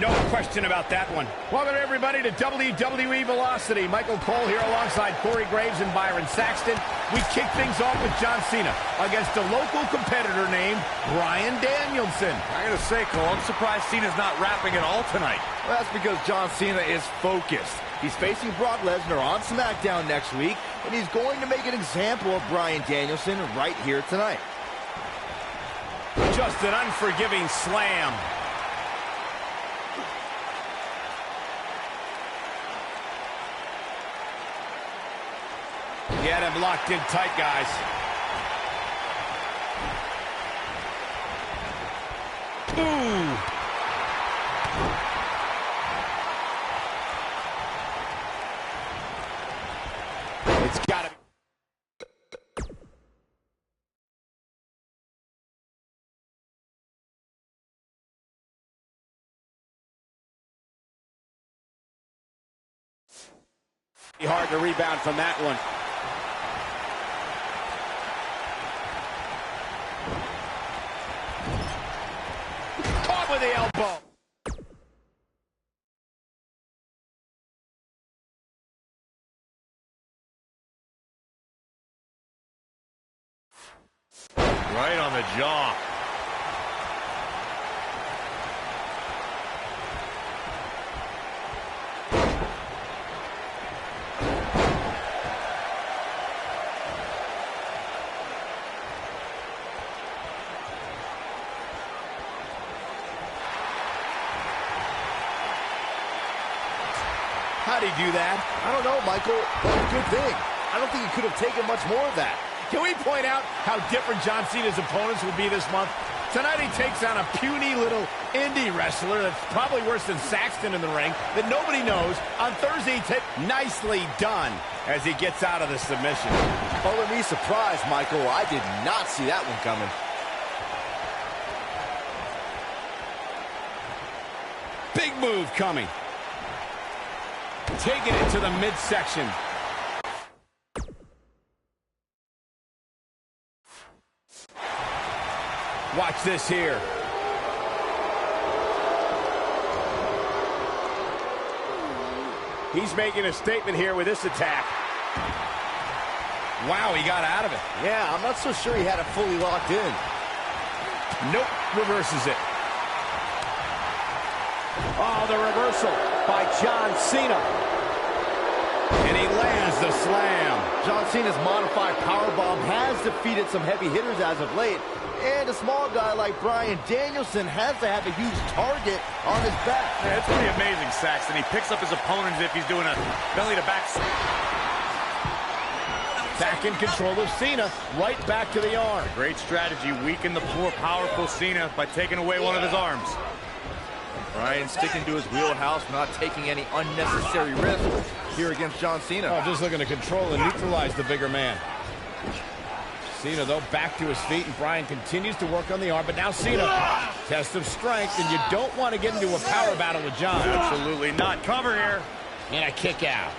No question about that one. Welcome, everybody, to WWE Velocity. Michael Cole here alongside Corey Graves and Byron Saxton. We kick things off with John Cena against a local competitor named Bryan Danielson. I gotta say, Cole, I'm surprised Cena's not rapping at all tonight. Well, that's because John Cena is focused. He's facing Brock Lesnar on SmackDown next week, and he's going to make an example of Bryan Danielson right here tonight. Just an unforgiving slam. He had him locked in tight, guys. Ooh. It's got to be hard to rebound from that one. Caught with the elbow. Right on the jaw. How'd he do that? I don't know, Michael, but a good thing. I don't think he could have taken much more of that. Can we point out how different John Cena's opponents will be this month? Tonight he takes on a puny little indie wrestler that's probably worse than Saxton in the ring that nobody knows. On Thursday, nicely done as he gets out of the submission. Oh, let me surprise, Michael. I did not see that one coming. Big move coming. Taking it to the midsection. Watch this here. He's making a statement here with this attack. Wow, he got out of it. Yeah, I'm not so sure he had it fully locked in. Nope, reverses it. Oh, the reversal by John Cena. And he lands the slam. John Cena's modified powerbomb has defeated some heavy hitters as of late. And a small guy like Bryan Danielson has to have a huge target on his back. Yeah, it's pretty amazing, Saxton. He picks up his opponent as if he's doing a belly-to-back. Back in control of Cena, right back to the arm. Great strategy, weaken the poor, powerful Cena by taking away one of his arms. Bryan sticking to his wheelhouse, not taking any unnecessary risks here against John Cena. Oh, just looking to control and neutralize the bigger man. Cena, though, back to his feet, and Bryan continues to work on the arm, but now Cena, test of strength, and you don't want to get into a power battle with John. Absolutely not. Cover here. And a kick out.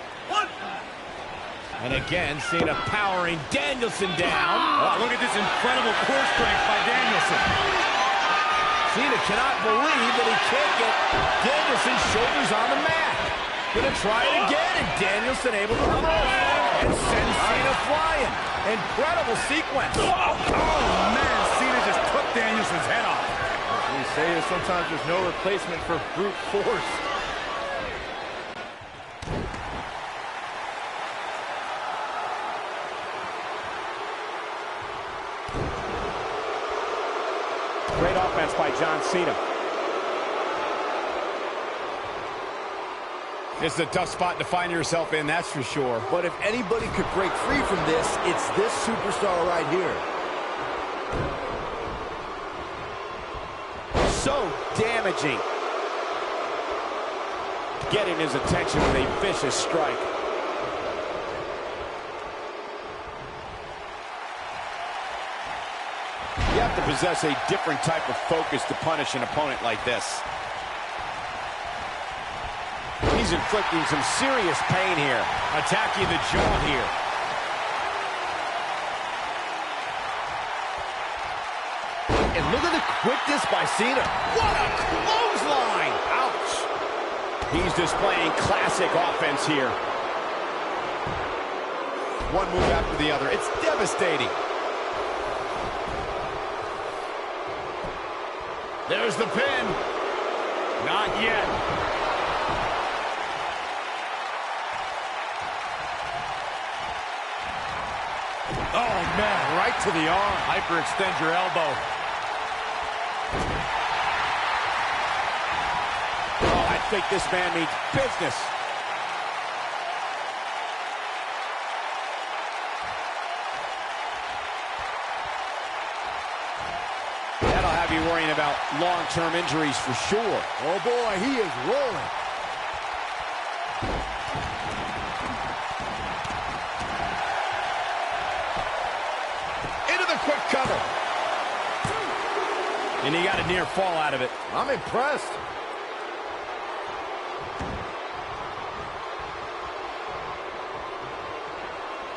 And again, Cena powering Danielson down. Oh, look at this incredible core strength by Danielson. Cena cannot believe that he can't get Danielson's shoulders on the mat. Gonna try it again, and Danielson able to reverse and send Cena flying. Incredible sequence. Oh, man, Cena just took Danielson's head off. As we say, sometimes there's no replacement for brute force. Great offense by John Cena. It's a tough spot to find yourself in, that's for sure. But if anybody could break free from this, it's this superstar right here. So damaging. Getting his attention with a vicious strike. You have to possess a different type of focus to punish an opponent like this. He's inflicting some serious pain here. Attacking the jaw here. And look at the quickness by Cena. What a clothesline! Ouch! He's displaying classic offense here. One move after the other. It's devastating. There's the pin. Not yet. Oh, man, right to the arm. Hyperextend your elbow. Oh, I think this man means business. That'll have you worrying about long-term injuries for sure. Oh, boy, he is rolling. Into the quick cover. And he got a near fall out of it. I'm impressed.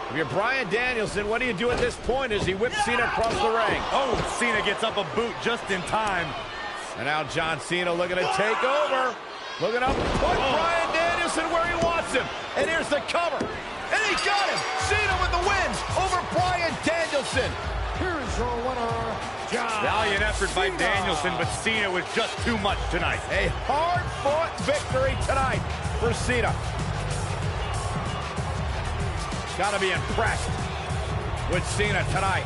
If you're Bryan Danielson, what do you do at this point as he whips Cena across the ring? Oh, Cena gets up a boot just in time. And now John Cena looking to take over. Looking up, put Bryan Danielson where he wants him. And here's the cover. And he got him. Cena with the win over Bryan Danielson. Here's your winner, John Valiant effort by Cena. Danielson, but Cena was just too much tonight. A hard-fought victory tonight for Cena. Got to be impressed with Cena tonight.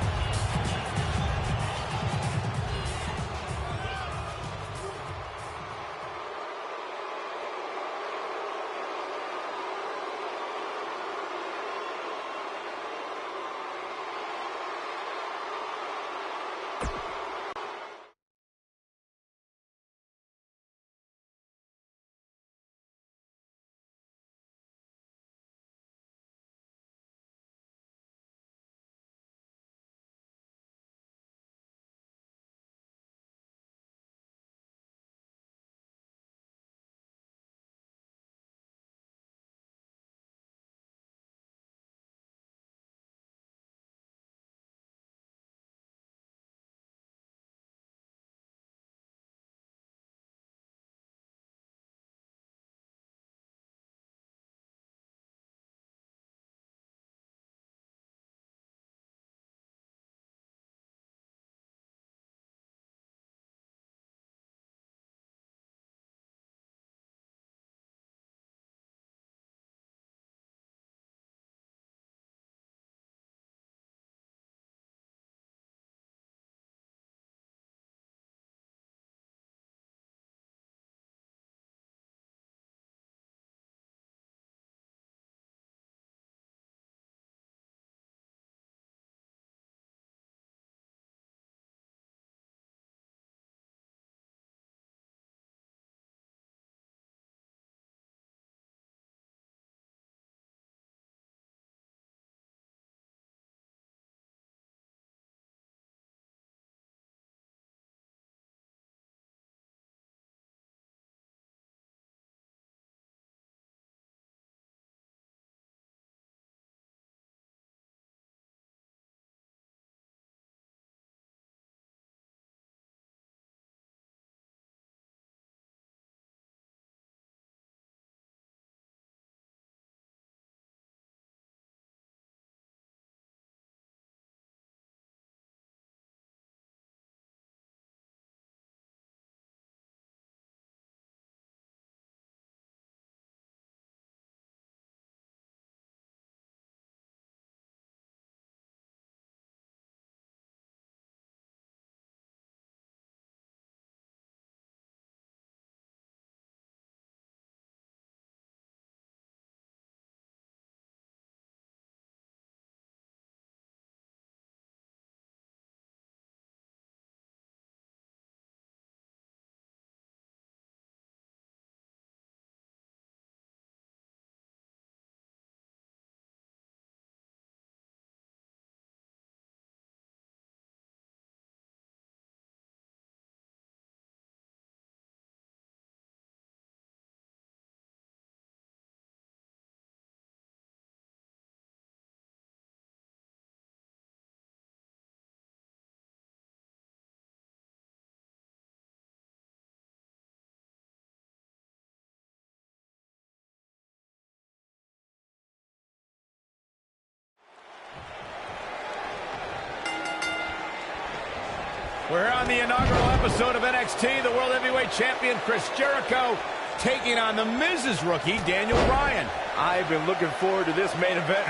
We're here on the inaugural episode of NXT. The World Heavyweight Champion Chris Jericho taking on the Miz's rookie, Daniel Bryan. I've been looking forward to this main event.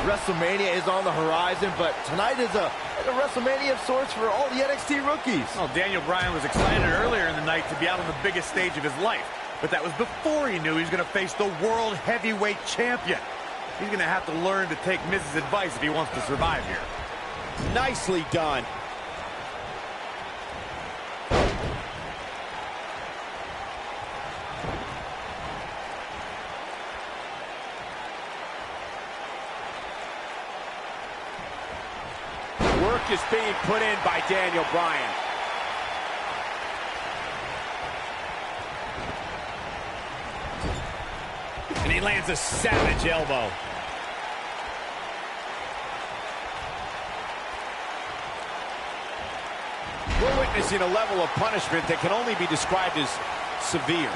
WrestleMania is on the horizon, but tonight is a WrestleMania of sorts for all the NXT rookies. Well, Daniel Bryan was excited earlier in the night to be out on the biggest stage of his life, but that was before he knew he was going to face the World Heavyweight Champion. He's going to have to learn to take Miz's advice if he wants to survive here. Nicely done. Work is being put in by Daniel Bryan. And he lands a savage elbow. We're witnessing a level of punishment that can only be described as severe.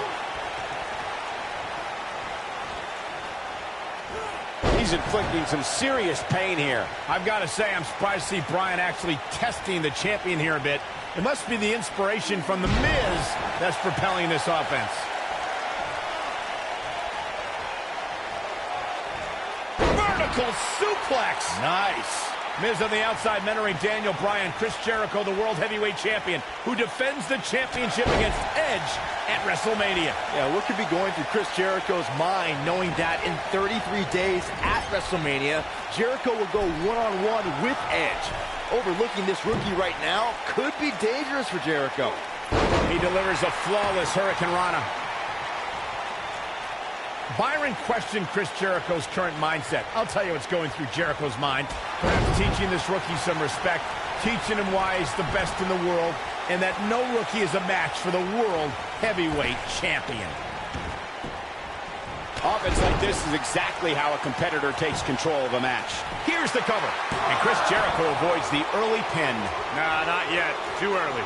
He's inflicting some serious pain here. I've got to say, I'm surprised to see Bryan actually testing the champion here a bit. It must be the inspiration from The Miz that's propelling this offense. Vertical suplex. Nice. Miz on the outside mentoring Daniel Bryan. Chris Jericho, the World Heavyweight Champion, who defends the championship against Edge at WrestleMania. Yeah, what could be going through Chris Jericho's mind knowing that in 33 days at WrestleMania, Jericho will go one-on-one with Edge? Overlooking this rookie right now could be dangerous for Jericho. He delivers a flawless Hurricane Rana. Byron questioned Chris Jericho's current mindset. I'll tell you what's going through Jericho's mind. Perhaps teaching this rookie some respect, teaching him why he's the best in the world, and that no rookie is a match for the World Heavyweight Champion. Offense like this is exactly how a competitor takes control of a match. Here's the cover. And Chris Jericho avoids the early pin. Nah, not yet. Too early.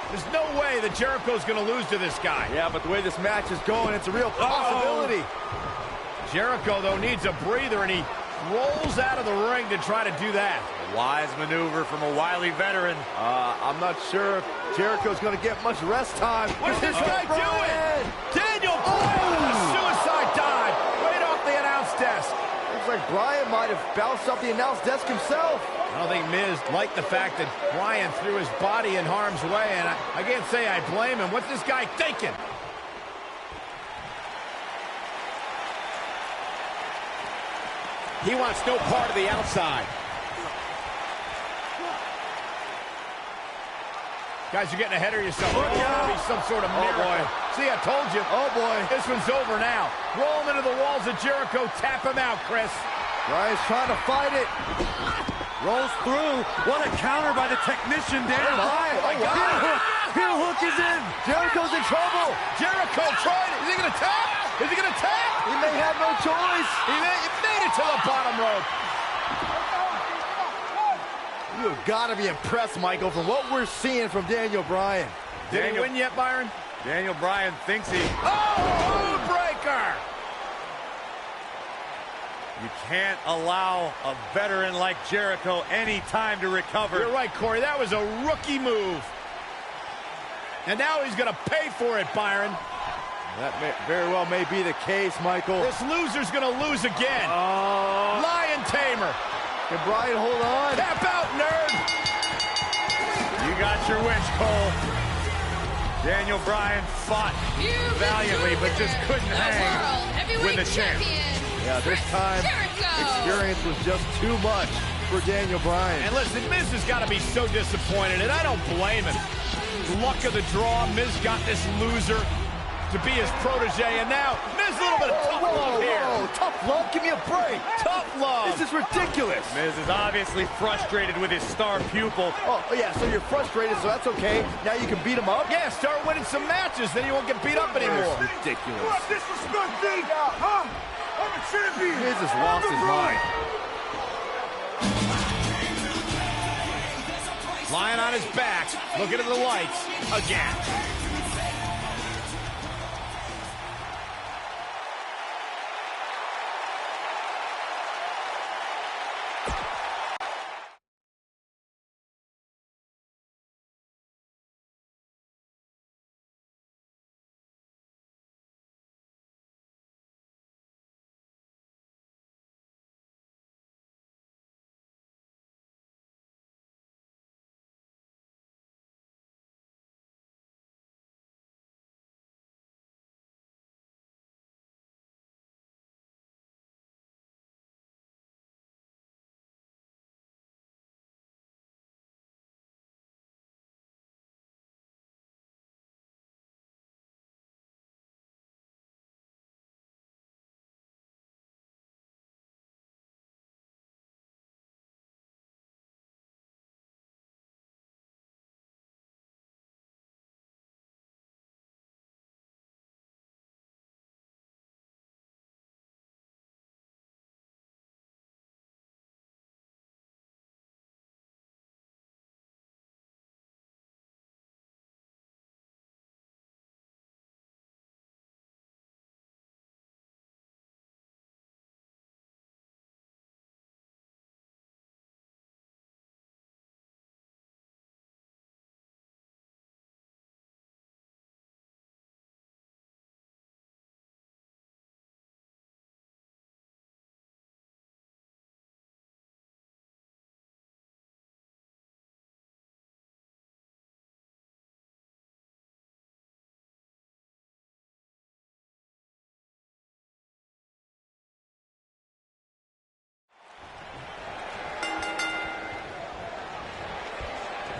There's no way that Jericho's going to lose to this guy. Yeah, but the way this match is going, it's a real possibility. Jericho, though, needs a breather, and he rolls out of the ring to try to do that. Wise maneuver from a wily veteran. I'm not sure if Jericho's going to get much rest time. What's this guy doing? Daniel Bryan with a suicide dive right off the announce desk. Looks like Bryan might have bounced off the announce desk himself. I don't think Miz liked the fact that Bryan threw his body in harm's way, and I can't say I blame him. What's this guy thinking? He wants no part of the outside. Guys, you're getting ahead of yourself. There's going to be some sort of miracle. Boy. See, I told you. Oh, boy. This one's over now. Roll him into the walls of Jericho. Tap him out, Chris. Bryan's trying to fight it. Rolls through. What a counter by the technician, Daniel Bryan. Oh, my God. Heel hook is in. Jericho's in trouble. Jericho tried it. Is he going to tap? Is he going to tap? He may have no choice. He made it to the bottom rope. You've got to be impressed, Michael, from what we're seeing from Daniel Bryan. Did he win yet, Byron? Daniel Bryan thinks he... Oh, breaker! You can't allow a veteran like Jericho any time to recover. You're right, Corey. That was a rookie move. And now he's going to pay for it, Byron. That very well may be the case, Michael. This loser's going to lose again. Lion Tamer. Can Bryan hold on? Tap out, nerd. You got your wish, Cole. Daniel Bryan fought valiantly, but just couldn't hang with the champ. Yeah, this time, experience was just too much for Daniel Bryan. And listen, Miz has got to be so disappointed, and I don't blame him. Luck of the draw, Miz got this loser to be his protege, and now Miz a little bit of tough love here. Tough love? Give me a break. Tough love. This is ridiculous. Miz is obviously frustrated with his star pupil. Oh, yeah, so you're frustrated, so that's okay. Now you can beat him up? Yeah, start winning some matches, then you won't get beat up anymore. That's ridiculous. What disrespect me? Huh? I'm a champion. Miz has lost his mind. Lying on his back, looking at the lights again.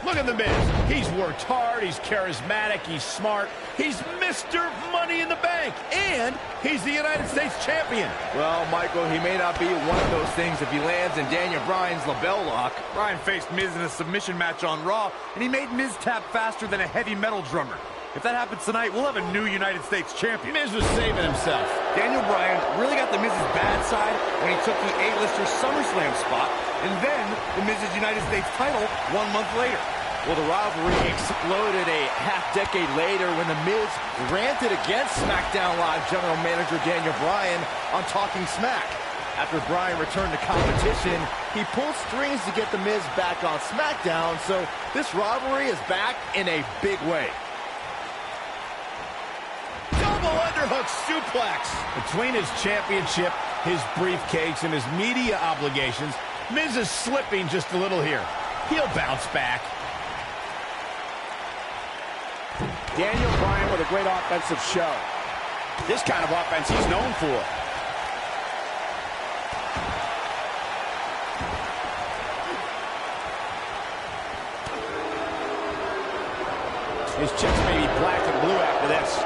Look at The Miz. He's worked hard, he's charismatic, he's smart. He's Mr. Money in the Bank, and he's the United States champion. Well, Michael, he may not be one of those things if he lands in Daniel Bryan's label lock. Bryan faced Miz in a submission match on Raw, and he made Miz tap faster than a heavy metal drummer. If that happens tonight, we'll have a new United States champion. Miz was saving himself. Daniel Bryan really got the Miz's bad side when he took the A-lister SummerSlam spot, and then the Miz's United States title 1 month later. Well, the rivalry exploded a half-decade later when The Miz ranted against SmackDown Live General Manager Daniel Bryan on Talking Smack. After Bryan returned to competition, he pulled strings to get The Miz back on SmackDown, so this rivalry is back in a big way. Double underhook suplex. Between his championship, his briefcase, and his media obligations, Miz is slipping just a little here. He'll bounce back. Daniel Bryan with a great offensive show. This kind of offense he's known for. His chest may be black and blue after this.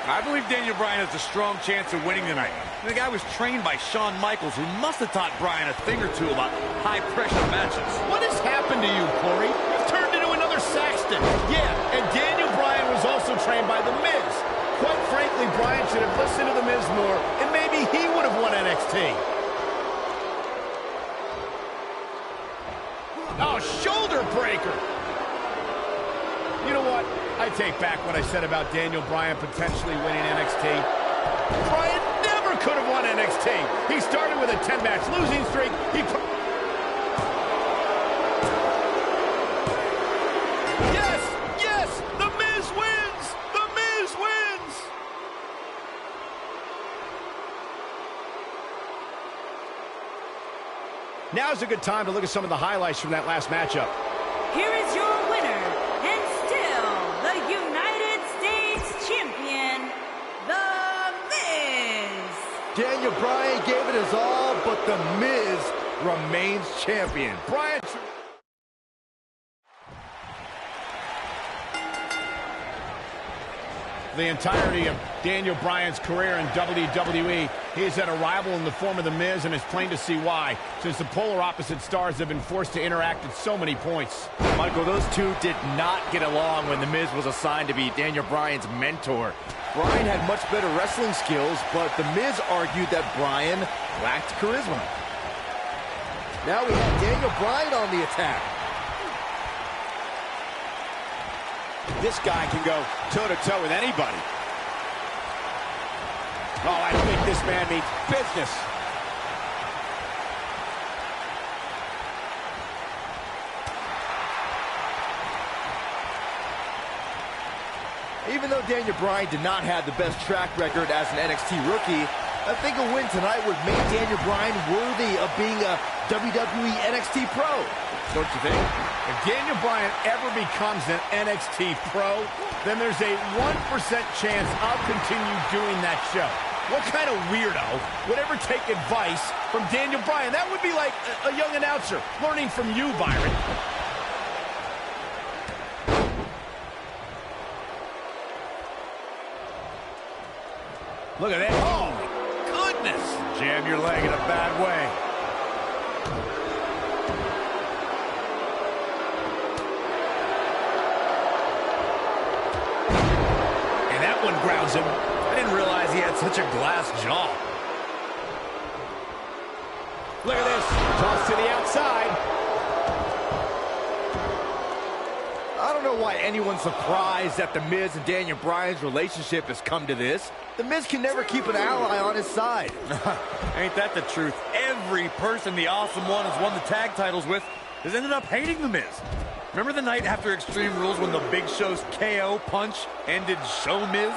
I believe Daniel Bryan has a strong chance of winning tonight. The guy was trained by Shawn Michaels, who must have taught Bryan a thing or two about high-pressure matches. What has happened to you, Corey? You've turned into another Saxton. Yeah, and Daniel Bryan was also trained by The Miz. Quite frankly, Bryan should have listened to The Miz more, and maybe he would have won NXT. Oh, shoulder breaker. You know what? I take back what I said about Daniel Bryan potentially winning NXT. Bryan never could have won NXT. He started with a 10-match losing streak. Yes! Yes! The Miz wins! The Miz wins! Now's a good time to look at some of the highlights from that last matchup. Here is your winner, and still the United States champion, The Miz. Daniel Bryan gave it his all, but The Miz remains champion. Bryan... The entirety of Daniel Bryan's career in WWE, he has had a rival in the form of The Miz, and it's plain to see why, since the polar opposite stars have been forced to interact at so many points. Michael, those two did not get along when The Miz was assigned to be Daniel Bryan's mentor. Bryan had much better wrestling skills, but The Miz argued that Bryan lacked charisma. Now we have Daniel Bryan on the attack. This guy can go toe-to-toe with anybody. Oh, I think this man means business. Even though Daniel Bryan did not have the best track record as an NXT rookie, I think a win tonight would make Daniel Bryan worthy of being a WWE NXT Pro. Don't you think? If Daniel Bryan ever becomes an NXT Pro, then there's a 1% chance I'll continue doing that show. What kind of weirdo would ever take advice from Daniel Bryan? That would be like a young announcer learning from you, Byron. Look at that. Oh, my goodness. Jam your leg in a bad way. And that one grounds him. I didn't realize he had such a glass jaw. Look at this. Toss to the outside. I don't know why anyone's surprised that The Miz and Daniel Bryan's relationship has come to this. The Miz can never keep an ally on his side. Ain't that the truth? Every person the Awesome One has won the tag titles with has ended up hating The Miz. Remember the night after Extreme Rules when the Big Show's KO punch ended Show Miz?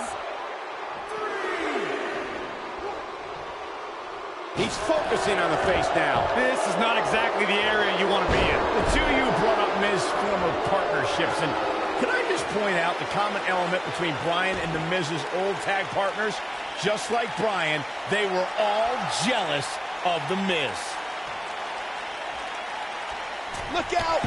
He's focusing on the face now. This is not exactly the area you want to be in. The two of you brought up Miz former partnerships, and can I just point out the common element between Bryan and The Miz's old tag partners? Just like Bryan, they were all jealous of The Miz. Look out!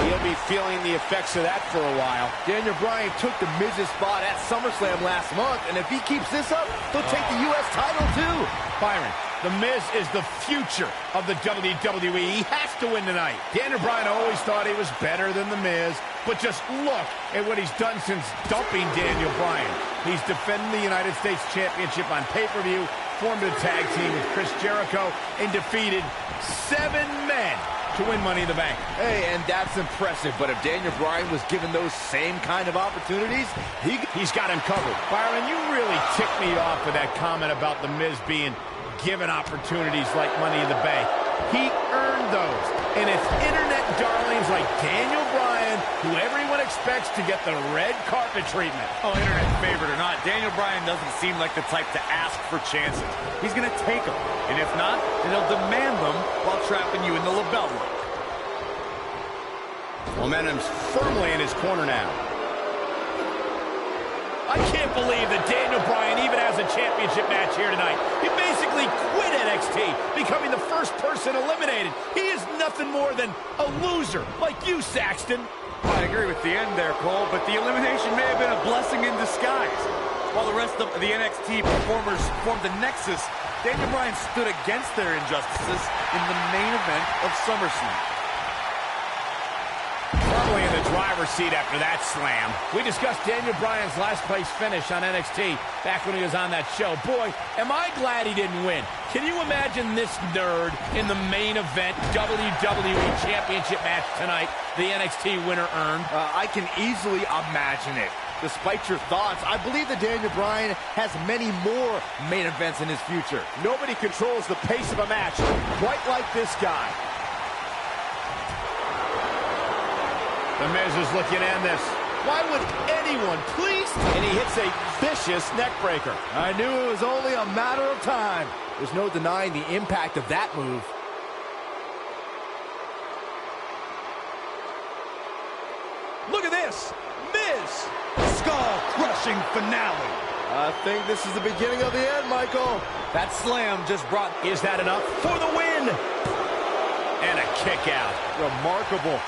He'll be feeling the effects of that for a while. Daniel Bryan took the Miz's spot at SummerSlam last month, and if he keeps this up, he'll take the U.S. title too. Byron, The Miz is the future of the WWE. He has to win tonight. Daniel Bryan always thought he was better than The Miz, but just look at what he's done since dumping Daniel Bryan. He's defending the United States Championship on pay-per-view, formed a tag team with Chris Jericho, and defeated 7 men to win Money in the Bank. Hey, and that's impressive, but if Daniel Bryan was given those same kind of opportunities, he's got him covered. Byron, you really ticked me off with that comment about The Miz being given opportunities like Money in the Bank. He earned those, and it's internet darlings like Daniel Bryan who everyone expects to get the red carpet treatment. Oh, internet favorite or not, Daniel Bryan doesn't seem like the type to ask for chances. He's going to take them, and if not, then he'll demand them while trapping you in the label lock. Momentum's firmly in his corner now. I can't believe that Daniel Bryan even has a championship match here tonight. He basically quit NXT, becoming the first person eliminated. He is nothing more than a loser, like you, Saxton. I agree with the end there, Cole, but the elimination may have been a blessing in disguise. While the rest of the NXT performers formed the Nexus, Daniel Bryan stood against their injustices in the main event of SummerSlam. Firmly in the driver's seat after that slam. We discussed Daniel Bryan's last place finish on NXT back when he was on that show. Boy, am I glad he didn't win. Can you imagine this nerd in the main event WWE Championship match tonight the NXT winner earned? I can easily imagine it. Despite your thoughts, I believe that Daniel Bryan has many more main events in his future. Nobody controls the pace of a match quite like this guy. The Miz is looking to end this. Why would anyone please? And he hits a vicious neck breaker. I knew it was only a matter of time. There's no denying the impact of that move. Look at this. Miz. Skull-crushing finale. I think this is the beginning of the end, Michael. That slam just brought... Is that enough for the win? And a kick out. Remarkable.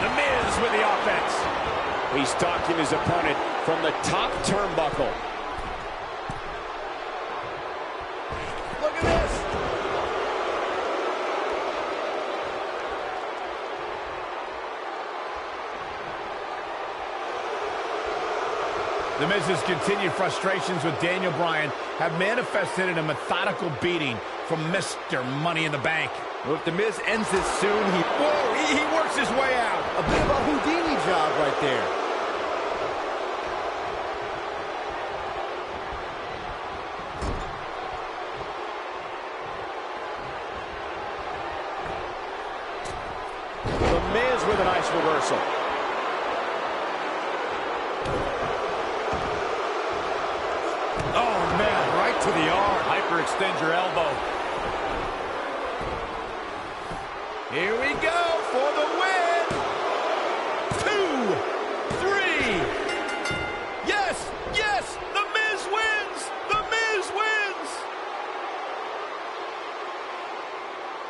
The Miz with the offense. He's stalking his opponent from the top turnbuckle. Look at this. The Miz's continued frustrations with Daniel Bryan have manifested in a methodical beating from Mr. Money in the Bank. Well, if the Miz ends this soon, he works his way out. A bit of a Houdini job right there. The Miz with a nice reversal. Oh, man, right to the arm. Hyperextend your elbow. Here we go for the win. 2, 3. Yes, yes, The Miz wins. The Miz wins.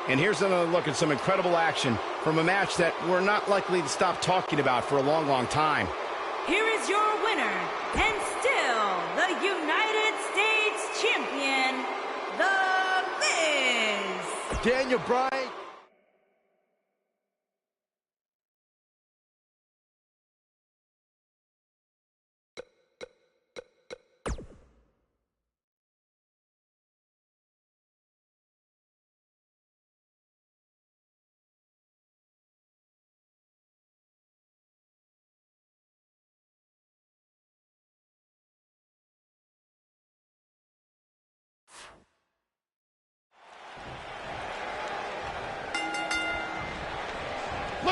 And here's another look at some incredible action from a match that we're not likely to stop talking about for a long, long time. Here is your winner, and still the United States Champion, The Miz. Daniel Bryan.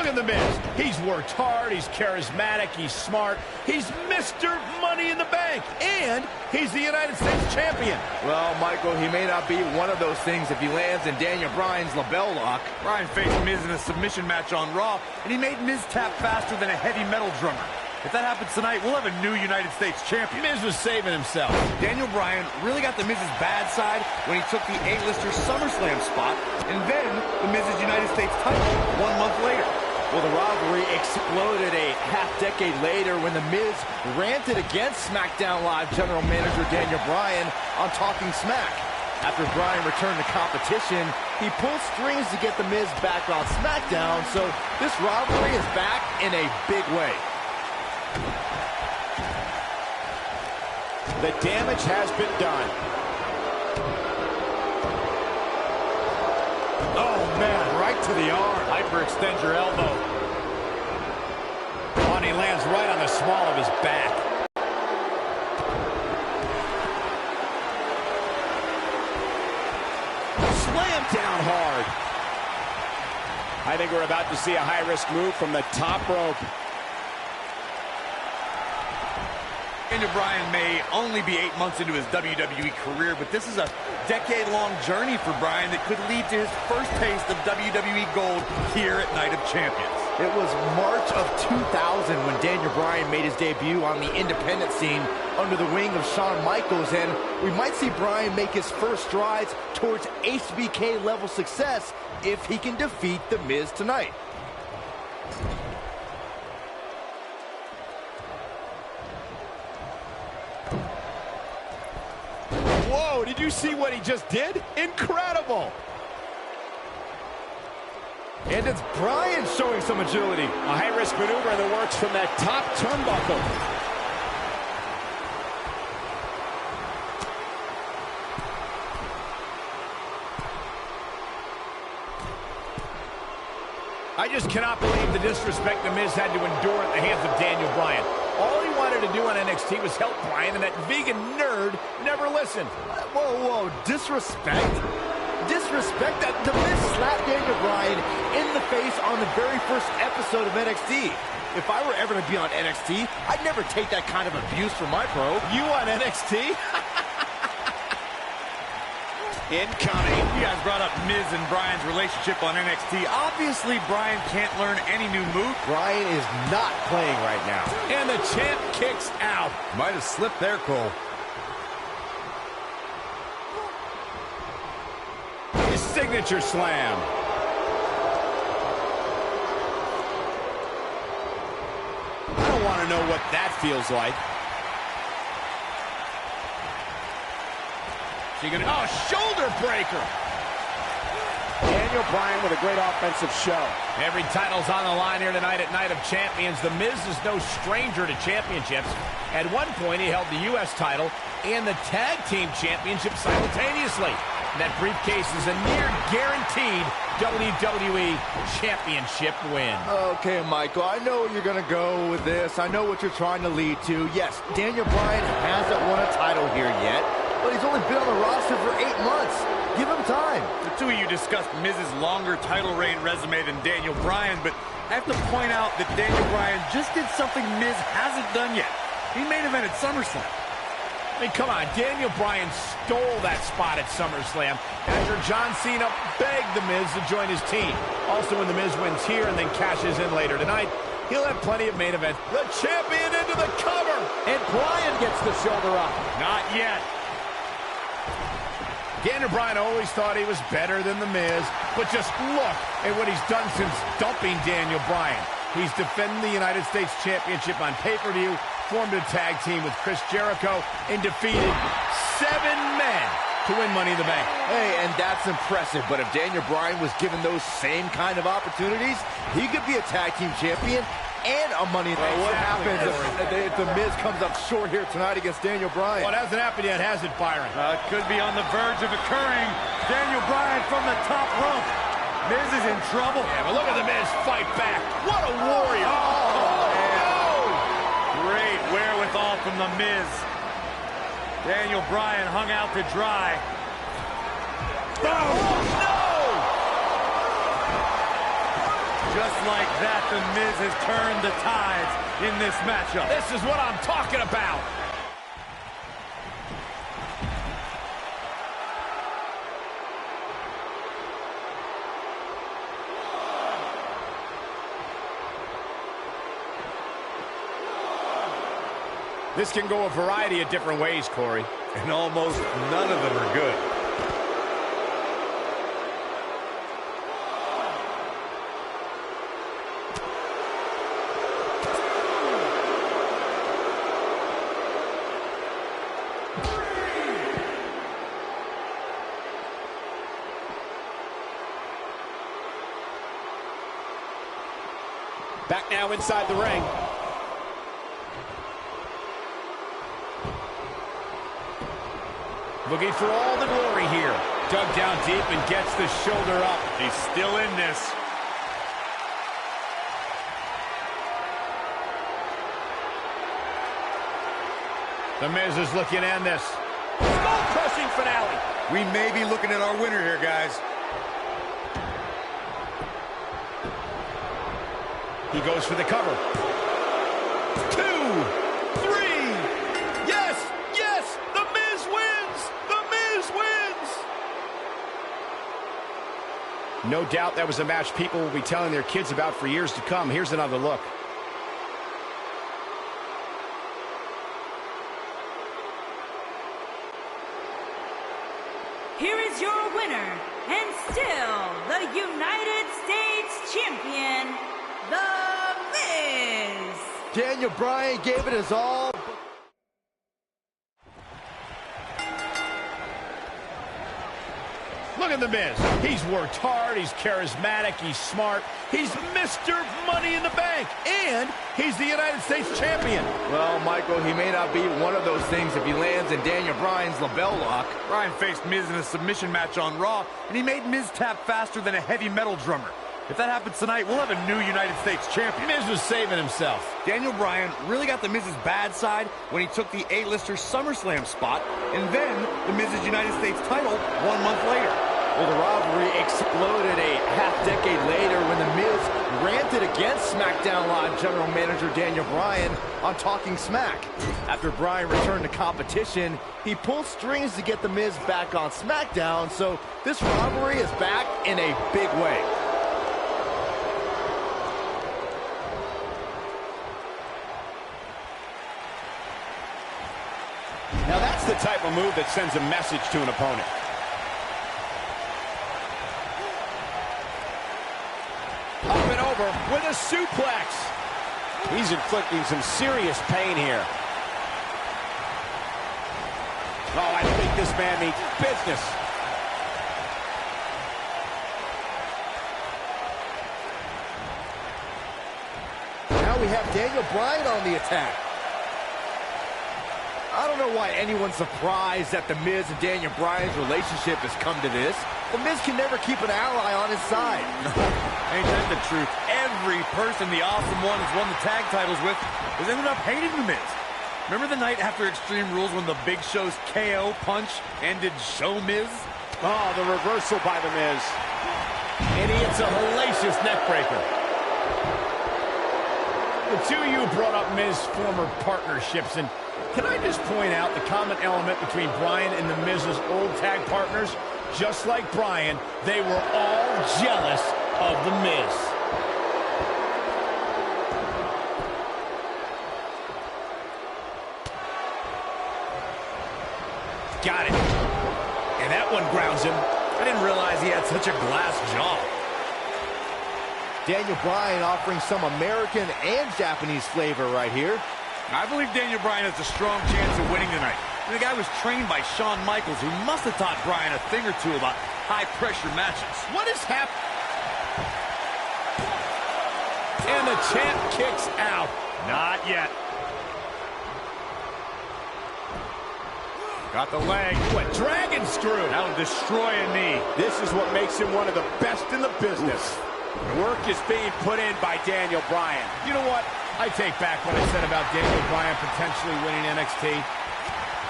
Look at The Miz. He's worked hard, he's charismatic, he's smart. He's Mr. Money in the Bank, and he's the United States champion. Well, Michael, he may not be one of those things if he lands in Daniel Bryan's label lock. Bryan faced Miz in a submission match on Raw, and he made Miz tap faster than a heavy metal drummer. If that happens tonight, we'll have a new United States champion. Miz was saving himself. Daniel Bryan really got The Miz's bad side when he took the A-lister SummerSlam spot, and then The Miz's United States title 1 month later. Well, the rivalry exploded a half-decade later when The Miz ranted against SmackDown Live General Manager Daniel Bryan on Talking Smack. After Bryan returned to competition, he pulled strings to get The Miz back on SmackDown, so this rivalry is back in a big way. The damage has been done. Oh, man, right to the arm. Hyperextend your elbow. And he lands right on the small of his back. Slam down hard. I think we're about to see a high-risk move from the top rope. Daniel Bryan may only be 8 months into his WWE career, but this is a decade-long journey for Bryan that could lead to his first taste of WWE gold here at Night of Champions. It was March of 2000 when Daniel Bryan made his debut on the independent scene under the wing of Shawn Michaels, and we might see Bryan make his first strides towards HBK-level success if he can defeat The Miz tonight. Whoa, did you see what he just did? Incredible! And it's Bryan showing some agility. A high-risk maneuver in the works from that top turnbuckle. I just cannot believe the disrespect The Miz had to endure at the hands of Daniel Bryan. All he wanted to do on NXT was help Bryan, and that vegan nerd never listened. Whoa, whoa, disrespect? Disrespect? The Miz slapped Daniel Bryan in the face on the very first episode of NXT. If I were ever to be on NXT, I'd never take that kind of abuse from my pro. You on NXT? Incoming. You guys brought up Miz and Bryan's relationship on NXT. Obviously, Bryan can't learn any new move. Bryan is not playing right now. And the champ kicks out. Might have slipped there, Cole. His signature slam. I don't want to know what that feels like. Oh, shoulder breaker. Daniel Bryan with a great offensive show. Every title's on the line here tonight at Night of Champions. The Miz is no stranger to championships. At one point, he held the U.S. title and the Tag Team Championship simultaneously. That briefcase is a near-guaranteed WWE Championship win. Okay, Michael, I know you're going to go with this. I know what you're trying to lead to. Yes, Daniel Bryan hasn't won a title here yet, but he's only been on the roster for 8 months. Give him time. The two of you discussed Miz's longer title reign resume than Daniel Bryan, but I have to point out that Daniel Bryan just did something Miz hasn't done yet. He main evented SummerSlam. I mean, come on, Daniel Bryan stole that spot at SummerSlam after John Cena begged The Miz to join his team. Also, when The Miz wins here and then cashes in later tonight, he'll have plenty of main events. The champion into the cover! And Bryan gets the shoulder up. Not yet. Daniel Bryan always thought he was better than The Miz, but just look at what he's done since dumping Daniel Bryan. He's defending the United States Championship on pay-per-view, formed a tag team with Chris Jericho, and defeated 7 men to win Money in the Bank. Hey, and that's impressive, but if Daniel Bryan was given those same kind of opportunities, he could be a tag team champion and a Money in the Bank. What happens if The Miz comes up short here tonight against Daniel Bryan? Well, it hasn't happened yet, has it, Byron? It could be on the verge of occurring. Daniel Bryan from the top rope. Miz is in trouble. Yeah, but look at The Miz fight back. What a warrior. Oh, no! Great wherewithal from The Miz. Daniel Bryan hung out to dry. Oh, no! just like that, The Miz has turned the tides in this matchup. This is what I'm talking about. This can go a variety of different ways, Corey. And almost none of them are good. Back now inside the ring. Looking for all the glory here. Dug down deep and gets the shoulder up. He's still in this. The Miz is looking to end this. Skull-crushing finale. We may be looking at our winner here, guys. He goes for the cover. 2, 3. Yes, yes, The Miz wins. The Miz wins. No doubt that was a match people will be telling their kids about for years to come. Here's another look. Here is your winner, and still the United States Champion, The Miz. Daniel Bryan gave it his all. Look at The Miz. He's worked hard, he's charismatic, he's smart. He's Mr. Money in the Bank, and he's the United States Champion. Well, Michael, he may not be one of those things if he lands in Daniel Bryan's label lock. Bryan faced Miz in a submission match on Raw, and he made Miz tap faster than a heavy metal drummer. If that happens tonight, we'll have a new United States Champion. Miz was saving himself. Daniel Bryan really got The Miz's bad side when he took the A-lister SummerSlam spot, and then The Miz's United States title 1 month later. Well, the rivalry exploded a half-decade later when The Miz ranted against SmackDown Live General Manager Daniel Bryan on Talking Smack. After Bryan returned to competition, he pulled strings to get The Miz back on SmackDown, so this rivalry is back in a big way. Now that's the type of move that sends a message to an opponent. Up and over with a suplex. He's inflicting some serious pain here. Oh, I think this man means business. Now we have Daniel Bryan on the attack. I don't know why anyone's surprised that The Miz and Daniel Bryan's relationship has come to this. The Miz can never keep an ally on his side. Ain't that the truth? Every person the Awesome One has won the tag titles with has ended up hating The Miz. Remember the night after Extreme Rules when the Big Show's KO punch ended Show Miz? Oh, the reversal by The Miz. And he hits a hellacious neckbreaker. The two of you brought up Miz's former partnerships, and can I just point out the common element between Bryan and The Miz's old tag partners? Just like Bryan, they were all jealous of The Miz. Got it. And that one grounds him. I didn't realize he had such a glass jaw. Daniel Bryan offering some American and Japanese flavor right here. I believe Daniel Bryan has a strong chance of winning tonight. And the guy was trained by Shawn Michaels, who must have taught Bryan a thing or two about high-pressure matches. What is happening? And the champ kicks out. Not yet. Got the leg. What, dragon screw? That'll destroy a knee. This is what makes him one of the best in the business. Work is being put in by Daniel Bryan. You know what? I take back what I said about Daniel Bryan potentially winning NXT.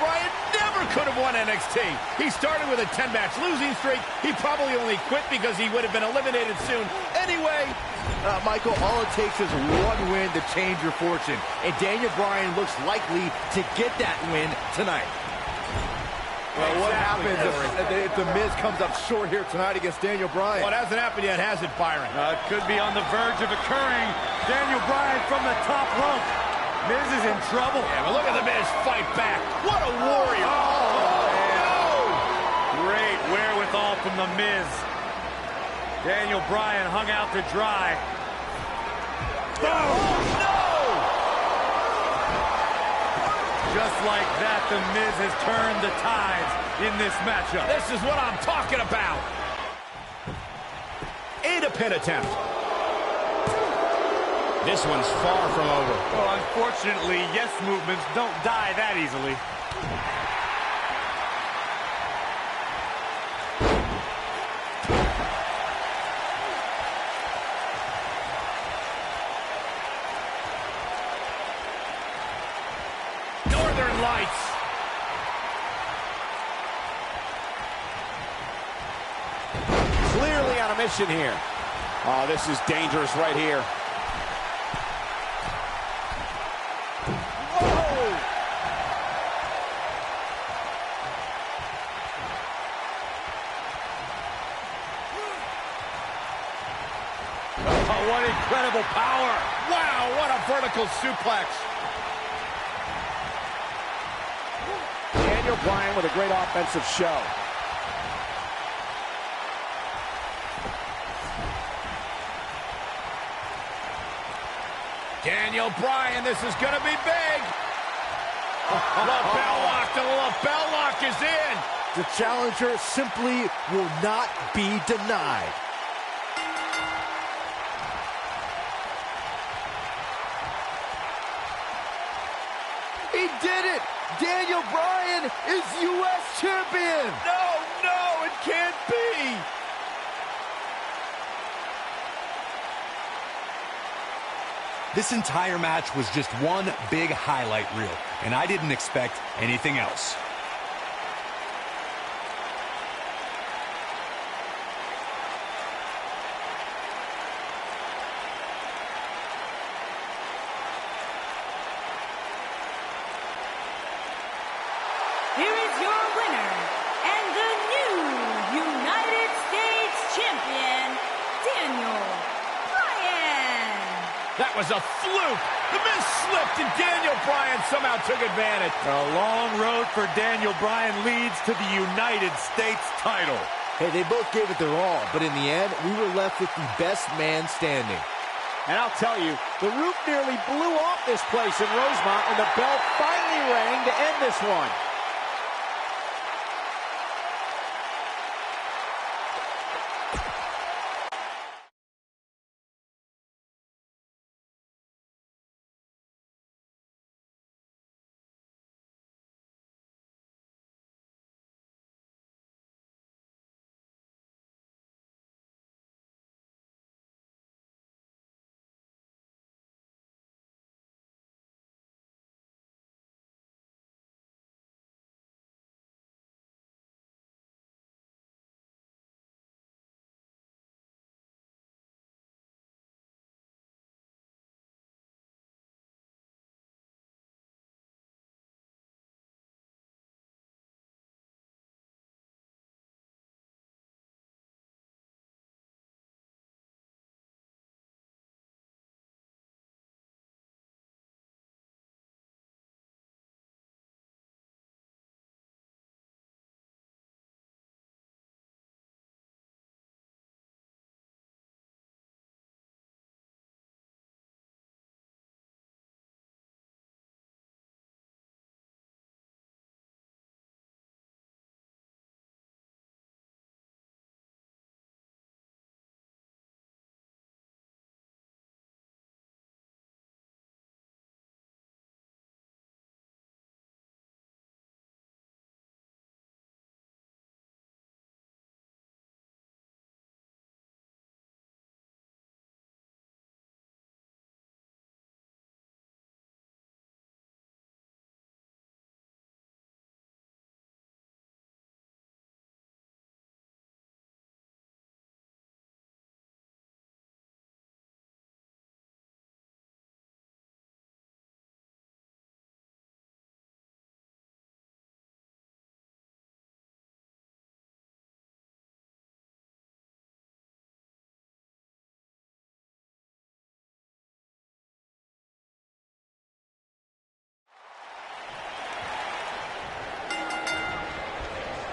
Bryan never never could have won NXT. He started with a 10-match losing streak. He probably only quit because he would have been eliminated soon. Anyway, Michael, all it takes is one win to change your fortune. And Daniel Bryan looks likely to get that win tonight. Well, what happens if The Miz comes up short here tonight against Daniel Bryan? Well, it hasn't happened yet, has it, Byron? It could be on the verge of occurring. Daniel Bryan from the top rope. Miz is in trouble. Yeah, but look at The Miz fight back. What a warrior. Oh, no! Great wherewithal from The Miz. Daniel Bryan hung out to dry. Oh, no! Just like that, The Miz has turned the tides in this matchup. This is what I'm talking about. And a pin attempt. This one's far from over. Well, unfortunately, yes movements don't die that easily. Northern Lights. Clearly on a mission here. Oh, this is dangerous right here. Oh, what incredible power. Wow, what a vertical suplex. Daniel Bryan with a great offensive show. Daniel Bryan, this is going to be big. Lapel lock, the lapel lock is in. The challenger simply will not be denied. He did it! Daniel Bryan is U.S. champion! No, it can't be. This entire match was just one big highlight reel, and I didn't expect anything else. Here is your winner, and the new United States Champion, Daniel Bryan. That was a fluke. The Miz slipped, and Daniel Bryan somehow took advantage. A long road for Daniel Bryan leads to the United States title. Hey, they both gave it their all, but in the end, we were left with the best man standing. And I'll tell you, the roof nearly blew off this place in Rosemont, and the bell finally rang to end this one.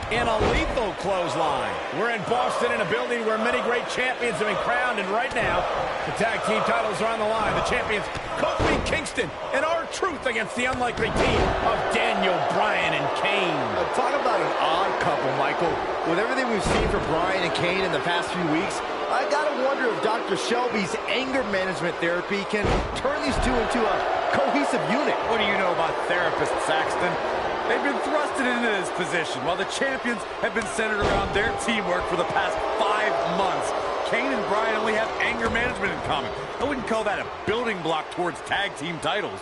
And a lethal clothesline. We're in Boston in a building where many great champions have been crowned, and right now, the tag team titles are on the line. The champions, Kofi Kingston and R-Truth against the unlikely team of Daniel Bryan and Kane. Talk about an odd couple, Michael. With everything we've seen from Bryan and Kane in the past few weeks, I gotta wonder if Dr. Shelby's anger management therapy can turn these two into a cohesive unit. What do you know about therapists, Saxton? They've been thrusted into this position while the champions have been centered around their teamwork for the past 5 months. Kane and Bryan only have anger management in common. I wouldn't call that a building block towards tag team titles.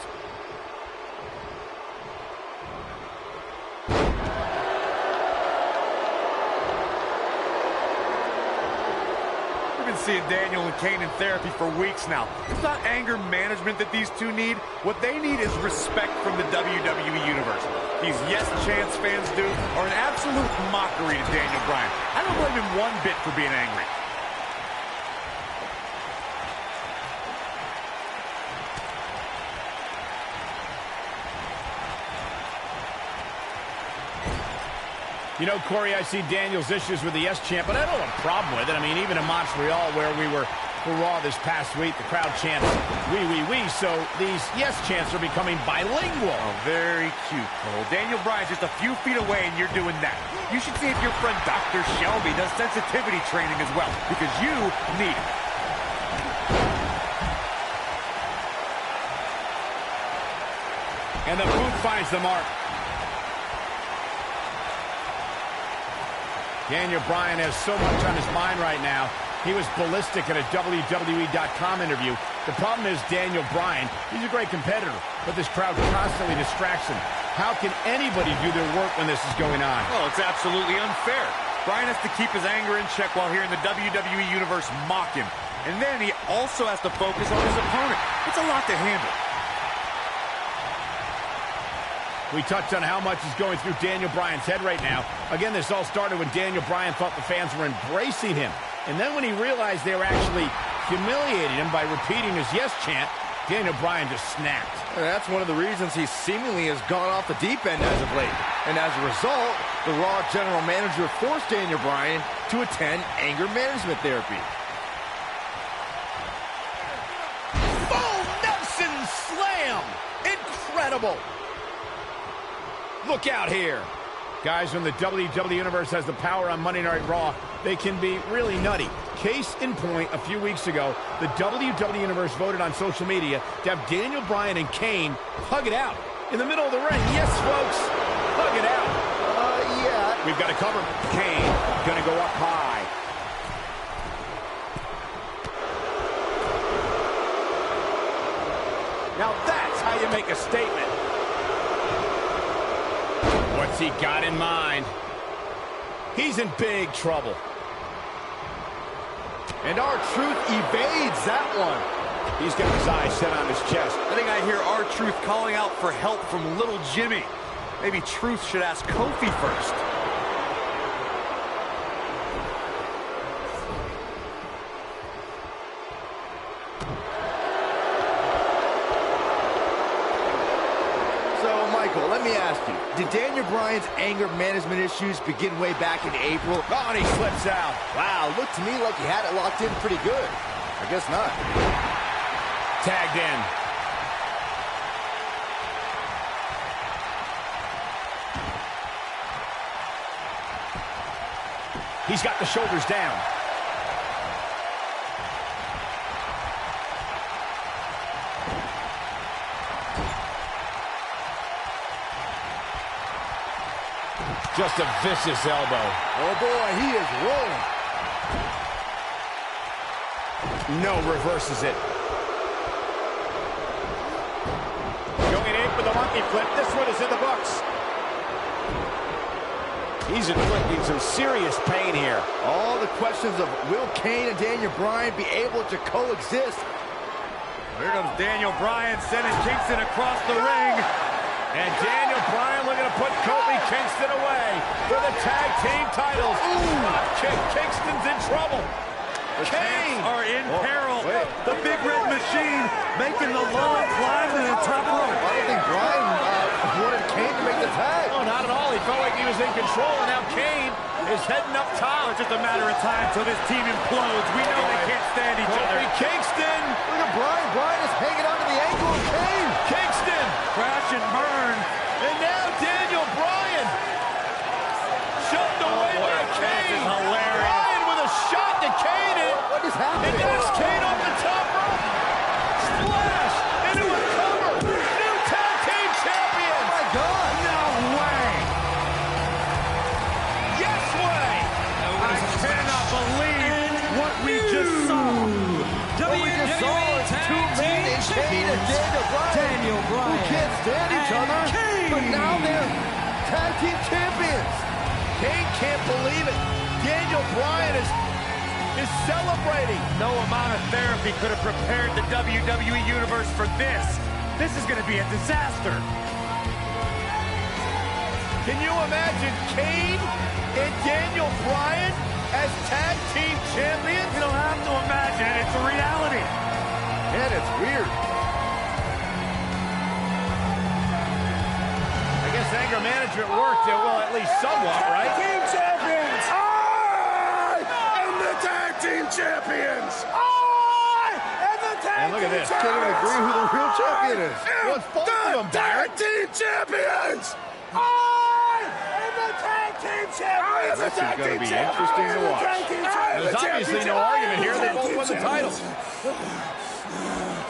Seeing Daniel and Kane in therapy for weeks now. It's not anger management that these two need. What they need is respect from the WWE Universe. These Yes Chance fans do are an absolute mockery to Daniel Bryan. I don't blame him one bit for being angry. You know, Corey, I see Daniel's issues with the Yes Champ, but I don't have a problem with it. I mean, even in Montreal, where we were for Raw this past week, the crowd chants, "We, we, we." So these Yes Chants are becoming bilingual. Oh, very cute, Cole. Daniel Bryan's just a few feet away, and you're doing that. You should see if your friend Dr. Shelby does sensitivity training as well, because you need it. And the boot finds the mark. Daniel Bryan has so much on his mind right now. He was ballistic in a WWE.com interview. The problem is Daniel Bryan, he's a great competitor, but this crowd constantly distracts him. How can anybody do their work when this is going on? Well, it's absolutely unfair. Bryan has to keep his anger in check while hearing the WWE Universe mock him. And then he also has to focus on his opponent. It's a lot to handle. We touched on how much is going through Daniel Bryan's head right now. Again, this all started when Daniel Bryan thought the fans were embracing him. And then when he realized they were actually humiliating him by repeating his Yes Chant, Daniel Bryan just snapped. And that's one of the reasons he seemingly has gone off the deep end as of late. And as a result, the Raw general manager forced Daniel Bryan to attend anger management therapy. Full Nelson slam! Incredible! Look out here. Guys, when the WWE Universe has the power on Monday Night Raw, they can be really nutty. Case in point, a few weeks ago, the WWE Universe voted on social media to have Daniel Bryan and Kane hug it out in the middle of the ring. Yes, folks, hug it out. Yeah. We've got to cover. Kane gonna go up high. Now that's how you make a statement. What's he got in mind? He's in big trouble. And R-Truth evades that one. He's got his eyes set on his chest. I think I hear R-Truth calling out for help from little Jimmy. Maybe Truth should ask Kofi first. Michael, let me ask you, did Daniel Bryan's anger management issues begin way back in April? Oh, and he slips out. Wow, looked to me like he had it locked in pretty good. I guess not. Tagged in. He's got the shoulders down. Just a vicious elbow. Oh, boy, he is rolling. No, reverses it. Going in for the monkey flip. This one is in the books. He's inflicting some serious pain here. All the questions of will Kane and Daniel Bryan be able to coexist? Here comes Daniel Bryan sending Kingston across the ring. And Daniel Bryan looking to put Kofi Kingston away for the tag team titles. Ooh, kick. Kingston's in trouble. The Kane Champs are in peril. Wait. The Big Red Machine making the long climb to the top rope. I don't think Bryan wanted Kane to make the tag. Oh, not at all. He felt like he was is in control, and now Kane is heading up top. It's just a matter of time till this team implodes. We know they can't stand each other. Kingston. Look at Bryan. Bryan is hanging onto the ankle of Kane. Kingston. Crash and burn. And now Daniel Bryan. Shoved away by Kane. This is hilarious. Bryan with a shot to Kane. What is happening? And there's Kane off the top rope. Splash into a cover. New tag team champion. Oh, my God. No way. Yes way. I cannot believe what we just saw. What we just saw is two men in Kane and Daniel Bryan. Who can't stand each other, but now they're tag team champions. Kane can't believe it. Daniel Bryan is celebrating. No amount of therapy could have prepared the WWE Universe for this. This is going to be a disaster. Can you imagine Kane and Daniel Bryan as tag team champions? You don't have to imagine it. It's a reality. And it's weird. I guess anger management worked, well, at least somewhat, right? Team champions! I am the tag team champions! I am the tag And look at this. Can't even agree who the real champion is. Well, it's both of them, Byron. tag team champions! I am the tag team champions! This is going to be interesting to watch. There's obviously no argument here. They both won the titles.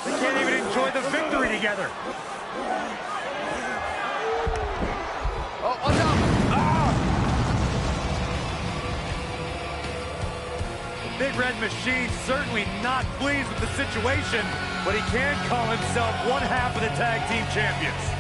They can't even enjoy the victory together. Oh, watch out. The Big Red Machine certainly not pleased with the situation, but he can call himself one half of the tag team champions.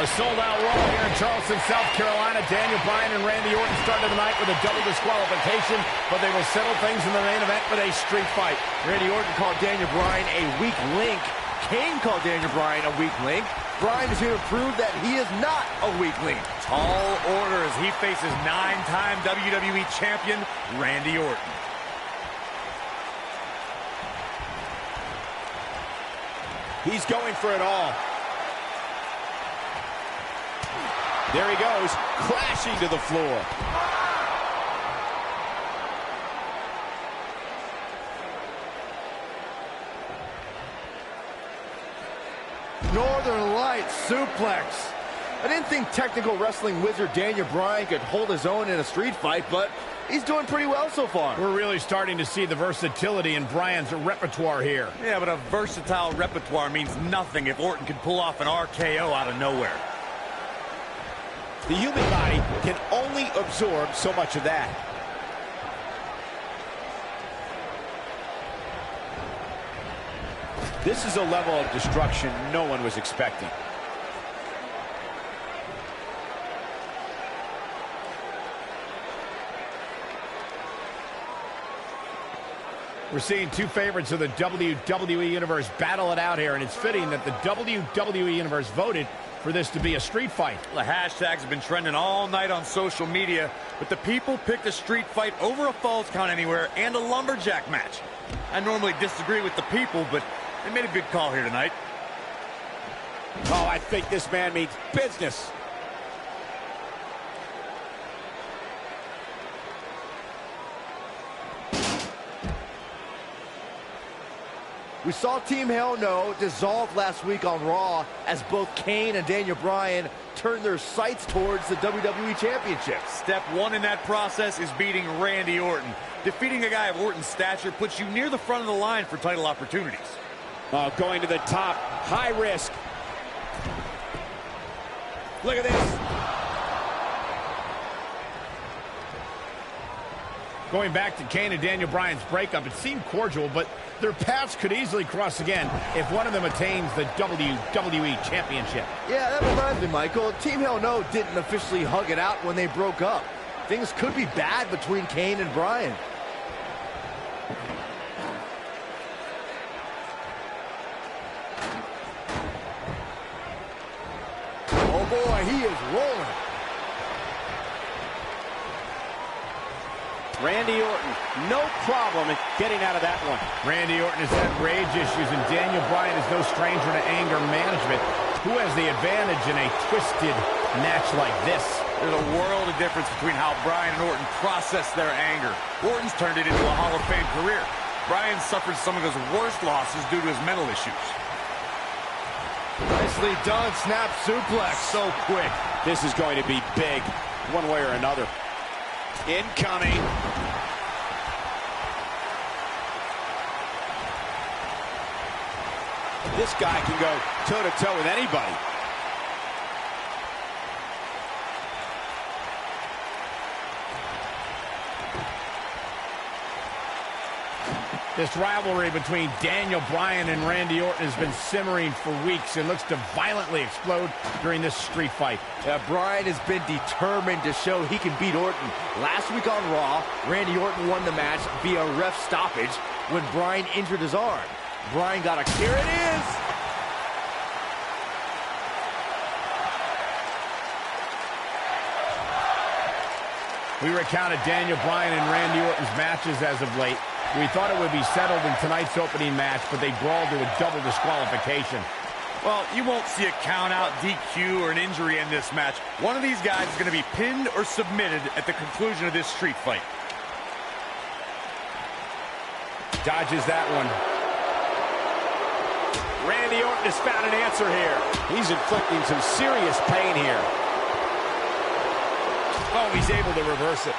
A sold-out Raw here in Charleston, South Carolina. Daniel Bryan and Randy Orton started the night with a double disqualification, but they will settle things in the main event with a street fight. Randy Orton called Daniel Bryan a weak link. Kane called Daniel Bryan a weak link. Bryan is here to prove that he is not a weak link. Tall order as he faces 9-time WWE champion Randy Orton. He's going for it all. There he goes, crashing to the floor. Northern Lights suplex. I didn't think technical wrestling wizard Daniel Bryan could hold his own in a street fight, but he's doing pretty well so far. We're really starting to see the versatility in Bryan's repertoire here. Yeah, but a versatile repertoire means nothing if Orton can pull off an RKO out of nowhere. The human body can only absorb so much of that. This is a level of destruction no one was expecting. We're seeing two favorites of the WWE Universe battle it out here, and it's fitting that the WWE Universe voted for this to be a street fight. The hashtags have been trending all night on social media, but the people picked a street fight over a Falls Count Anywhere and a lumberjack match. I normally disagree with the people, but they made a good call here tonight. Oh, I think this man means business. We saw Team Hell No dissolve last week on Raw as both Kane and Daniel Bryan turned their sights towards the WWE Championship. Step one in that process is beating Randy Orton. Defeating a guy of Orton's stature puts you near the front of the line for title opportunities. Going to the top, high risk. Look at this. Going back to Kane and Daniel Bryan's breakup, it seemed cordial, but their paths could easily cross again if one of them attains the WWE Championship. Yeah, that reminds me, Michael. Team Hell No didn't officially hug it out when they broke up. Things could be bad between Kane and Bryan. Oh boy, he is rolling. Randy Orton, no problem in getting out of that one. Randy Orton has had rage issues, and Daniel Bryan is no stranger to anger management. Who has the advantage in a twisted match like this? There's a world of difference between how Bryan and Orton process their anger. Orton's turned it into a Hall of Fame career. Bryan suffered some of his worst losses due to his mental issues. Nicely done, snap suplex. So quick. This is going to be big, one way or another. Incoming. This guy can go toe-to-toe with anybody. This rivalry between Daniel Bryan and Randy Orton has been simmering for weeks and looks to violently explode during this street fight. Bryan has been determined to show he can beat Orton. Last week on Raw, Randy Orton won the match via ref stoppage when Bryan injured his arm. Bryan got a... Here it is! We recounted Daniel Bryan and Randy Orton's matches as of late. We thought it would be settled in tonight's opening match, but they brawled to a double disqualification. Well, you won't see a count-out, DQ, or an injury in this match. One of these guys is going to be pinned or submitted at the conclusion of this street fight. Dodges that one. Randy Orton has found an answer here. He's inflicting some serious pain here. Oh, he's able to reverse it.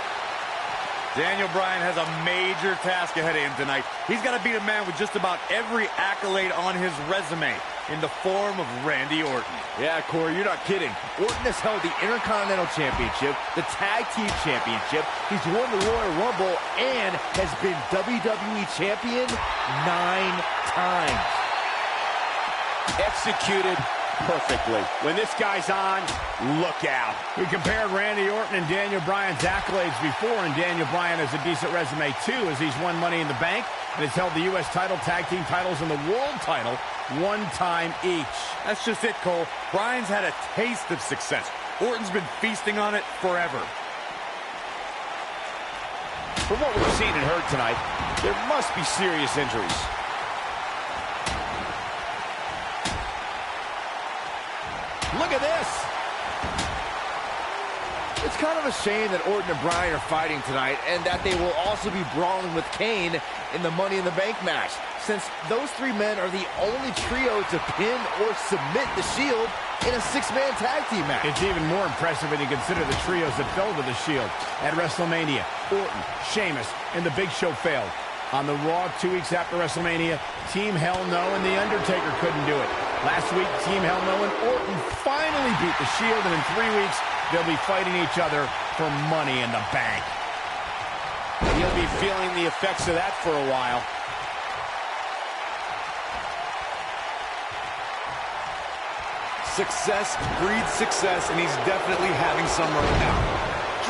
Daniel Bryan has a major task ahead of him tonight. He's got to beat a man with just about every accolade on his resume in the form of Randy Orton. Yeah, Corey, you're not kidding. Orton has held the Intercontinental Championship, the Tag Team Championship. He's won the Royal Rumble and has been WWE Champion 9 times. Executed perfectly. When this guy's on, look out. We compared Randy Orton and Daniel Bryan's accolades before, and Daniel Bryan has a decent resume too, as he's won Money in the Bank and has held the U.S. title, tag team titles, and the world title one time each. That's just it, Cole. Bryan's had a taste of success. Orton's been feasting on it forever. From what we've seen and heard tonight, there must be serious injuries. Look at this! It's kind of a shame that Orton and Bryan are fighting tonight and that they will also be brawling with Kane in the Money in the Bank match, since those three men are the only trio to pin or submit the Shield in a six-man tag team match. It's even more impressive when you consider the trios that fell to the Shield. At WrestleMania, Orton, Sheamus, and The Big Show failed. On the Raw 2 weeks after WrestleMania, Team Hell No and The Undertaker couldn't do it. Last week, Team Hell No and Orton finally beat the Shield, and in 3 weeks, they'll be fighting each other for Money in the Bank. He'll be feeling the effects of that for a while. Success breeds success, and he's definitely having some right now.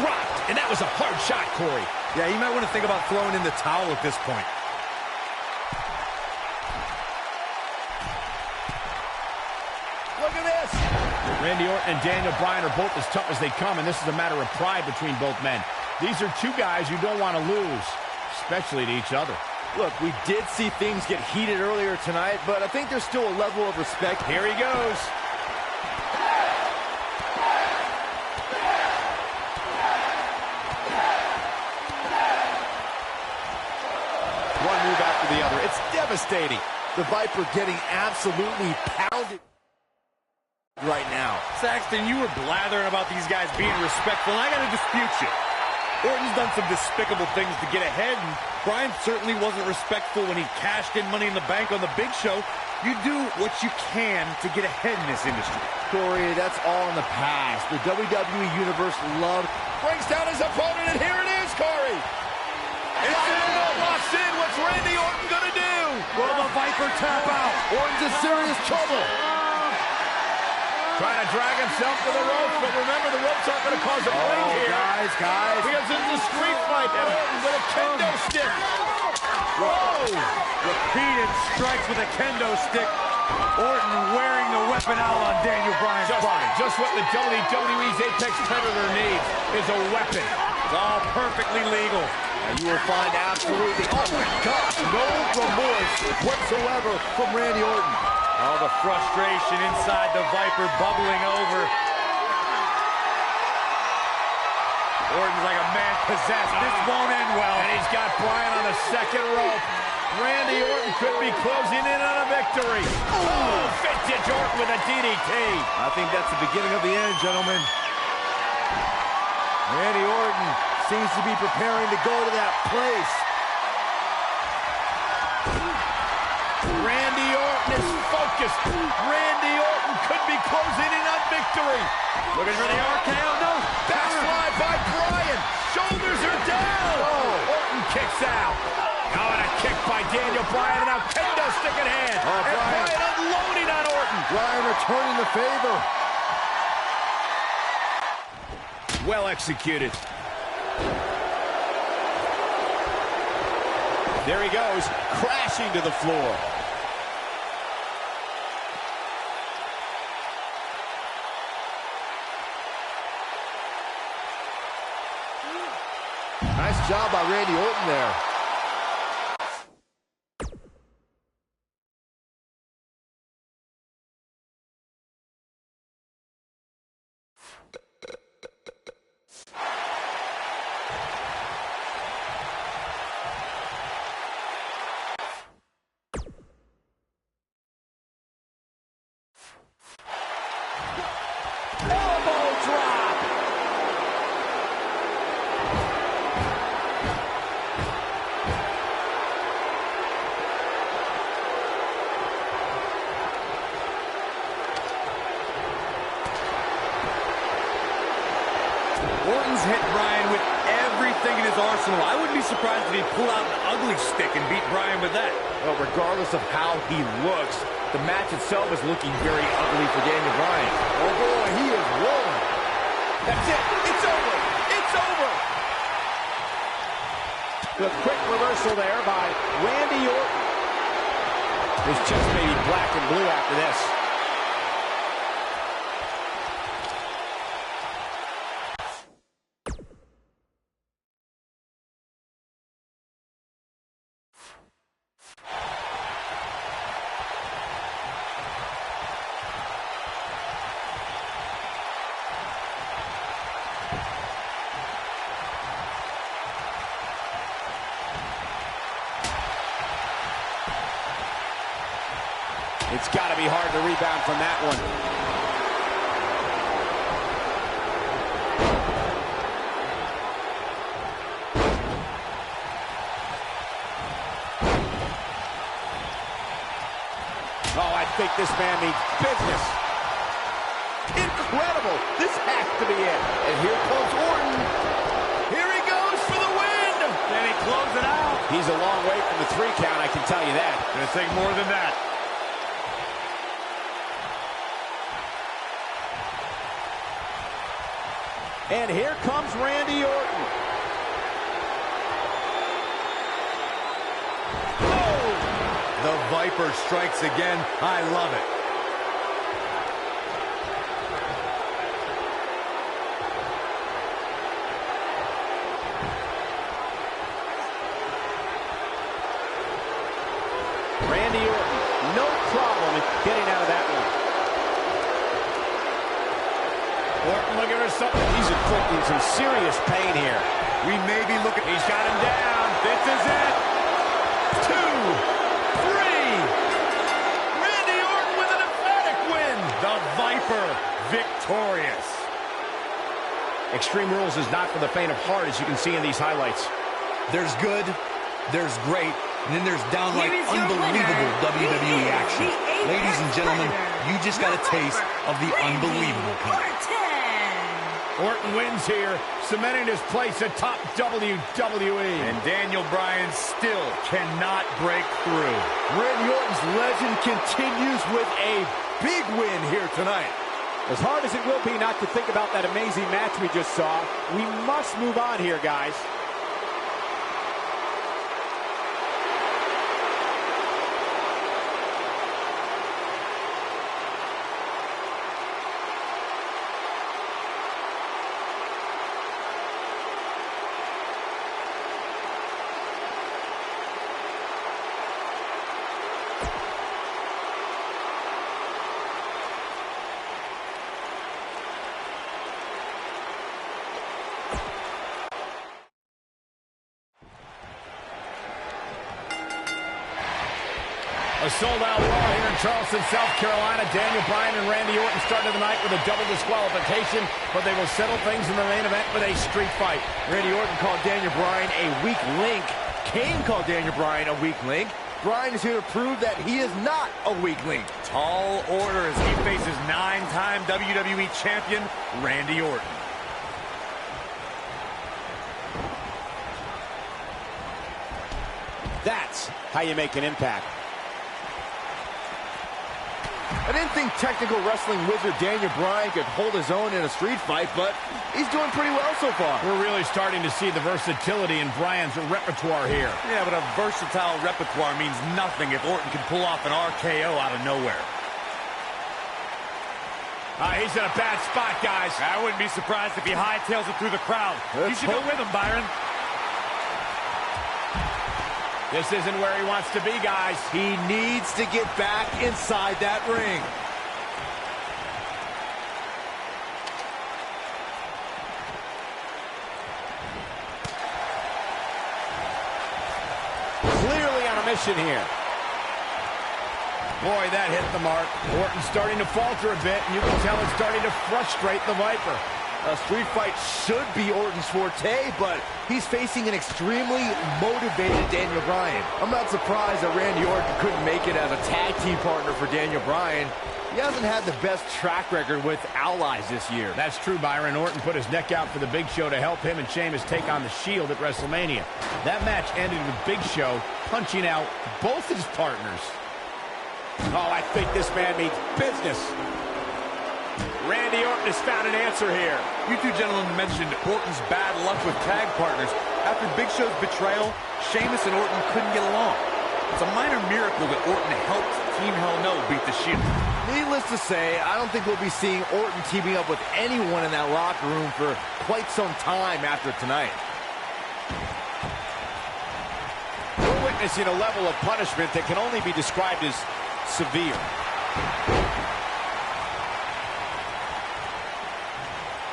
Dropped, and that was a hard shot, Corey. Yeah, you might want to think about throwing in the towel at this point. Look at this! Randy Orton and Daniel Bryan are both as tough as they come, and this is a matter of pride between both men. These are two guys you don't want to lose, especially to each other. Look, we did see things get heated earlier tonight, but I think there's still a level of respect. Here he goes. One move after the other. It's devastating. The Viper getting absolutely pounded right now. Saxton, you were blathering about these guys being respectful, and I got to dispute you. Orton's done some despicable things to get ahead, and Bryan certainly wasn't respectful when he cashed in Money in the Bank on the Big Show. You do what you can to get ahead in this industry. Corey, that's all in the past. The WWE Universe loved. Brings down his opponent, and here it is, Corey. It's locks in. What's Randy Orton going to do? Will the Viper tap out? Orton's in serious trouble. Trying to drag himself to the ropes, but remember, the ropes aren't going to cause a break here. Guys. Because it's a street fight, and Orton with a kendo stick. Whoa! Repeated strikes with a kendo stick. Orton wearing the weapon out on Daniel Bryan's body. Just what the WWE's Apex Predator needs is a weapon. It's all perfectly legal. And you will find absolutely, oh my gosh, no remorse whatsoever from Randy Orton. All the frustration inside the Viper bubbling over. Orton's like a man possessed. This won't end well. And he's got Bryan on the second rope. Randy Orton could be closing in on a victory. Oh, vintage Orton with a DDT. I think that's the beginning of the end, gentlemen. Randy Orton seems to be preparing to go to that place. Randy Orton is focused. Randy Orton could be closing in on victory. Looking for the RKO. No. Backslide by Bryan. Shoulders are down. Oh. Orton kicks out. Oh, and a kick by Daniel Bryan, and now kendo stick in hand. And Bryan unloading on Orton. Bryan returning the favor. Well executed. There he goes, crashing to the floor. Nice job by Randy Orton there. Orton's hit Bryan with everything in his arsenal. I wouldn't be surprised if he pulled out an ugly stick and beat Bryan with that. Well, regardless of how he looks, the match itself is looking very ugly for Daniel Bryan. Oh boy, he is rolling. That's it. It's over. It's over. The quick reversal there by Randy Orton. His chest may be black and blue after this. It's got to be hard to rebound from that one. Oh, I think this man means business. Incredible. This has to be it. And here comes Orton. Here he goes for the win. Can he close it out? He's a long way from the 3 count, I can tell you that. Gonna take more than that. And here comes Randy Orton. Oh! The Viper strikes again. I love it. Randy Orton, no problem getting out of that one. Orton looking for something. He's inflicting some serious pain here. We may be looking. He's got him down. This is it. 2, 3. Reaper victorious. Extreme Rules is not for the faint of heart, as you can see in these highlights. There's good, there's great, and then there's downright unbelievable WWE action. Ladies and gentlemen, you just got a taste of the unbelievable kind. Orton wins here, cementing his place atop WWE. And Daniel Bryan still cannot break through. Randy Orton's legend continues with a big win here tonight. As hard as it will be not to think about that amazing match we just saw, we must move on here, guys. A sold-out Raw here in Charleston, South Carolina. Daniel Bryan and Randy Orton started the night with a double disqualification, but they will settle things in the main event with a street fight. Randy Orton called Daniel Bryan a weak link. Kane called Daniel Bryan a weak link. Bryan is here to prove that he is not a weak link. Tall order as he faces 9-time WWE champion Randy Orton. That's how you make an impact. I didn't think technical wrestling wizard Daniel Bryan could hold his own in a street fight, but he's doing pretty well so far. We're really starting to see the versatility in Bryan's repertoire here. Yeah, but a versatile repertoire means nothing if Orton can pull off an RKO out of nowhere. He's in a bad spot, guys. I wouldn't be surprised if he hightails it through the crowd. You should go with him, Byron. This isn't where he wants to be, guys. He needs to get back inside that ring. Clearly on a mission here. Boy, that hit the mark. Orton's starting to falter a bit, and you can tell it's starting to frustrate the Viper. A street fight should be Orton's forte, but he's facing an extremely motivated Daniel Bryan. I'm not surprised that Randy Orton couldn't make it as a tag team partner for Daniel Bryan. He hasn't had the best track record with allies this year. That's true, Byron. Orton put his neck out for the Big Show to help him and Sheamus take on the Shield at WrestleMania. That match ended with Big Show punching out both his partners. Oh, I think this man means business. Randy Orton has found an answer here. You two gentlemen mentioned Orton's bad luck with tag partners. After Big Show's betrayal, Sheamus and Orton couldn't get along. It's a minor miracle that Orton helped Team Hell No beat the Shield. Needless to say, I don't think we'll be seeing Orton teaming up with anyone in that locker room for quite some time after tonight. We're witnessing a level of punishment that can only be described as severe.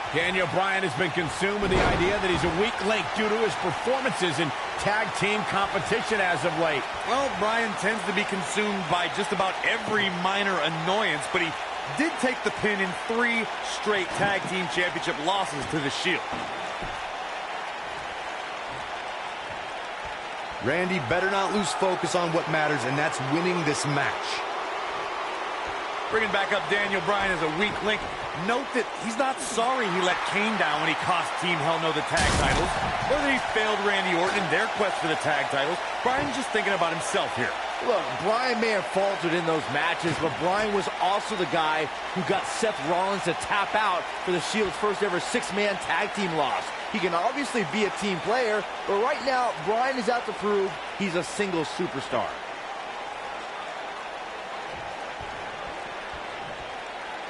Daniel Bryan has been consumed with the idea that he's a weak link due to his performances in tag team competition as of late. Well, Bryan tends to be consumed by just about every minor annoyance, but he did take the pin in 3 straight tag team championship losses to the Shield. Randy better not lose focus on what matters, and that's winning this match. Bringing back up Daniel Bryan as a weak link. Note that he's not sorry he let Kane down when he cost Team Hell No the tag titles, or that he failed Randy Orton in their quest for the tag titles. Bryan's just thinking about himself here. Look, Bryan may have faltered in those matches, but Bryan was also the guy who got Seth Rollins to tap out for the Shield's first ever 6-man tag team loss. He can obviously be a team player, but right now, Bryan is out to prove he's a single superstar.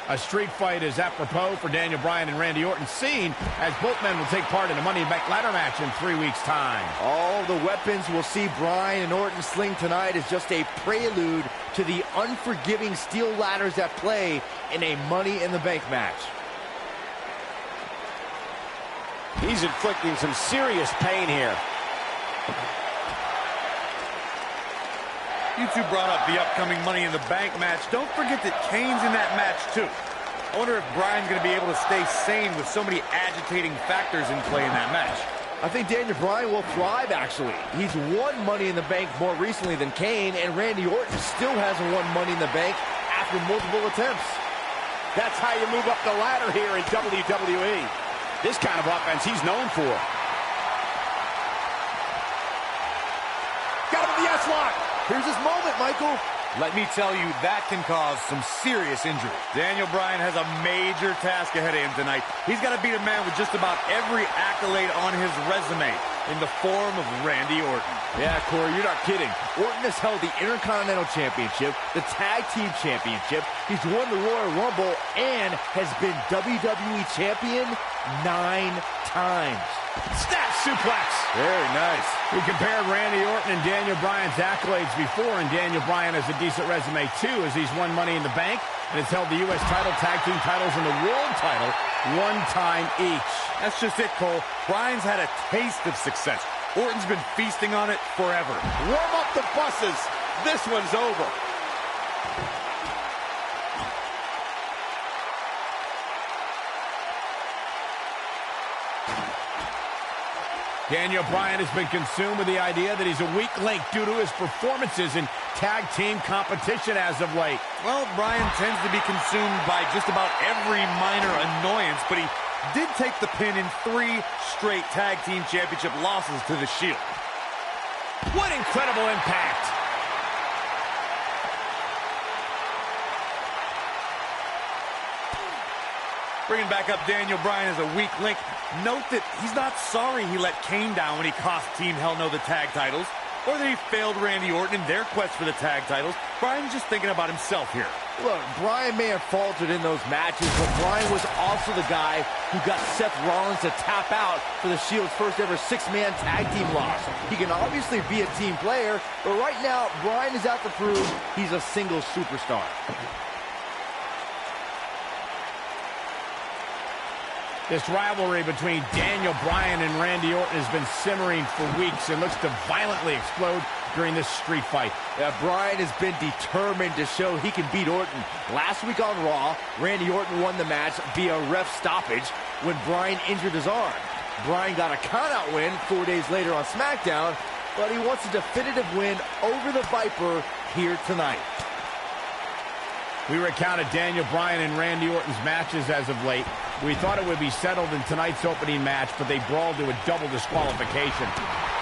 A street fight is apropos for Daniel Bryan and Randy Orton, seen as both men will take part in a Money in the Bank ladder match in 3 weeks' time. All the weapons we'll see Bryan and Orton sling tonight is just a prelude to the unforgiving steel ladders at play in a Money in the Bank match. He's inflicting some serious pain here. You two brought up the upcoming Money in the Bank match. Don't forget that Kane's in that match, too. I wonder if Bryan's going to be able to stay sane with so many agitating factors in play in that match. I think Daniel Bryan will thrive, actually. He's won Money in the Bank more recently than Kane, and Randy Orton still hasn't won Money in the Bank after multiple attempts. That's how you move up the ladder here in WWE. This kind of offense he's known for. Got him in the S-lock. Here's his moment, Michael. Let me tell you, that can cause some serious injury. Daniel Bryan has a major task ahead of him tonight. He's got to beat a man with just about every accolade on his resume in the form of Randy Orton. Yeah, Corey, you're not kidding. Orton has held the Intercontinental Championship, the Tag Team Championship, he's won the Royal Rumble, and has been WWE Champion 9 times. Snap suplex. Very nice. We compared Randy Orton and Daniel Bryan's accolades before, and Daniel Bryan has a decent resume too, as he's won Money in the Bank and has held the U.S. title, tag team titles, and the world title 1 time each. That's just it, Cole. Bryan's had a taste of success. Orton's been feasting on it forever. Warm up the buses. This one's over. Daniel Bryan has been consumed with the idea that he's a weak link due to his performances in tag team competition as of late. Well, Bryan tends to be consumed by just about every minor annoyance, but he did take the pin in 3 straight tag team championship losses to The Shield. What incredible impact! Bringing back up Daniel Bryan as a weak link. Note that he's not sorry he let Kane down when he cost Team Hell No the tag titles, or that he failed Randy Orton in their quest for the tag titles. Bryan's just thinking about himself here. Look, Bryan may have faltered in those matches, but Bryan was also the guy who got Seth Rollins to tap out for the Shield's first ever 6-man tag team loss. He can obviously be a team player, but right now, Bryan is out to prove he's a single superstar. This rivalry between Daniel Bryan and Randy Orton has been simmering for weeks and looks to violently explode during this street fight. Bryan has been determined to show he can beat Orton. Last week on Raw, Randy Orton won the match via ref stoppage when Bryan injured his arm. Bryan got a countout win 4 days later on SmackDown, but he wants a definitive win over the Viper here tonight. We recounted Daniel Bryan and Randy Orton's matches as of late. We thought it would be settled in tonight's opening match, but they brawled to a double disqualification.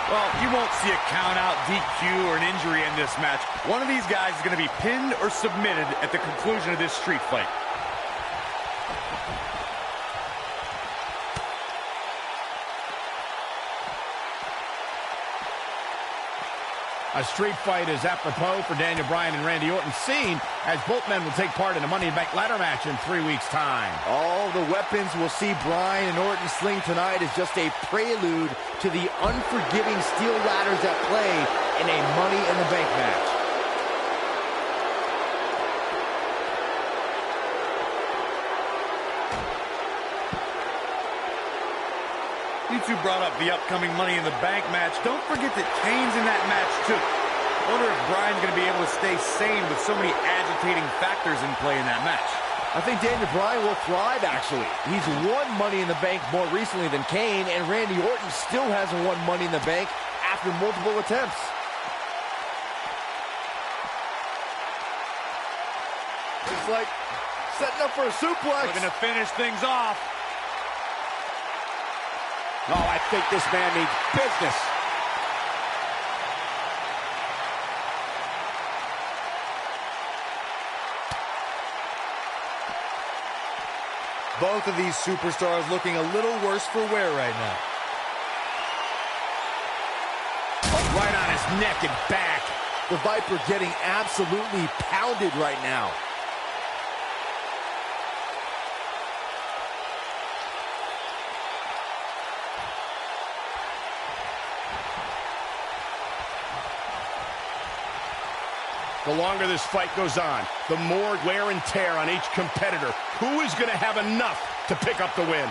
Well, you won't see a count-out, DQ, or an injury in this match. One of these guys is going to be pinned or submitted at the conclusion of this street fight. A street fight is apropos for Daniel Bryan and Randy Orton, seen as both men will take part in a Money in the Bank ladder match in 3 weeks' time. All the weapons we'll see Bryan and Orton sling tonight is just a prelude to the unforgiving steel ladders at play in a Money in the Bank match. You two brought up the upcoming Money in the Bank match. Don't forget that Kane's in that match, too. I wonder if Bryan's going to be able to stay sane with so many agitating factors in play in that match. I think Daniel Bryan will thrive, actually. He's won Money in the Bank more recently than Kane, and Randy Orton still hasn't won Money in the Bank after multiple attempts. It's like setting up for a suplex. Looking to finish things off. Oh, I think this man needs business. Both of these superstars looking a little worse for wear right now. Oh, right on his neck and back. The Viper getting absolutely pounded right now. The longer this fight goes on, the more wear and tear on each competitor. Who is going to have enough to pick up the win?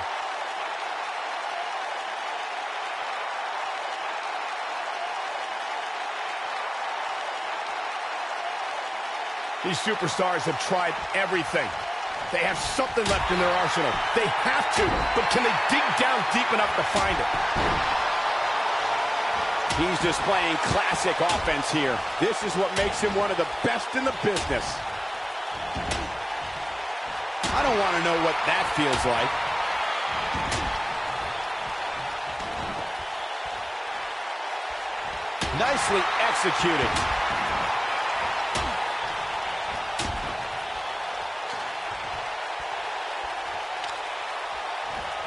These superstars have tried everything. They have something left in their arsenal. They have to, but can they dig down deep enough to find it? He's displaying classic offense here. This is what makes him one of the best in the business. I don't want to know what that feels like. Nicely executed.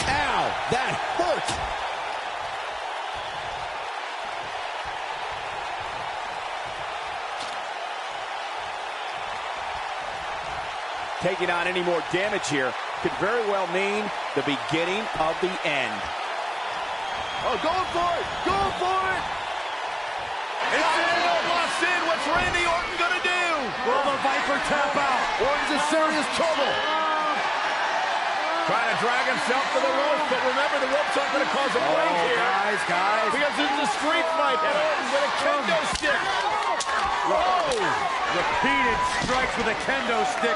Ow, that hurt. Taking on any more damage here could very well mean the beginning of the end. Oh, going for it! Going for it! It's lost in. What's Randy Orton gonna do? Will the Viper tap out? Orton's in serious trouble. Trying to drag himself to the ropes, but remember the ropes aren't gonna cause a break here. Guys. Because this is a street fight. And Orton with a kendo stick. Whoa! Repeated strikes with a kendo stick.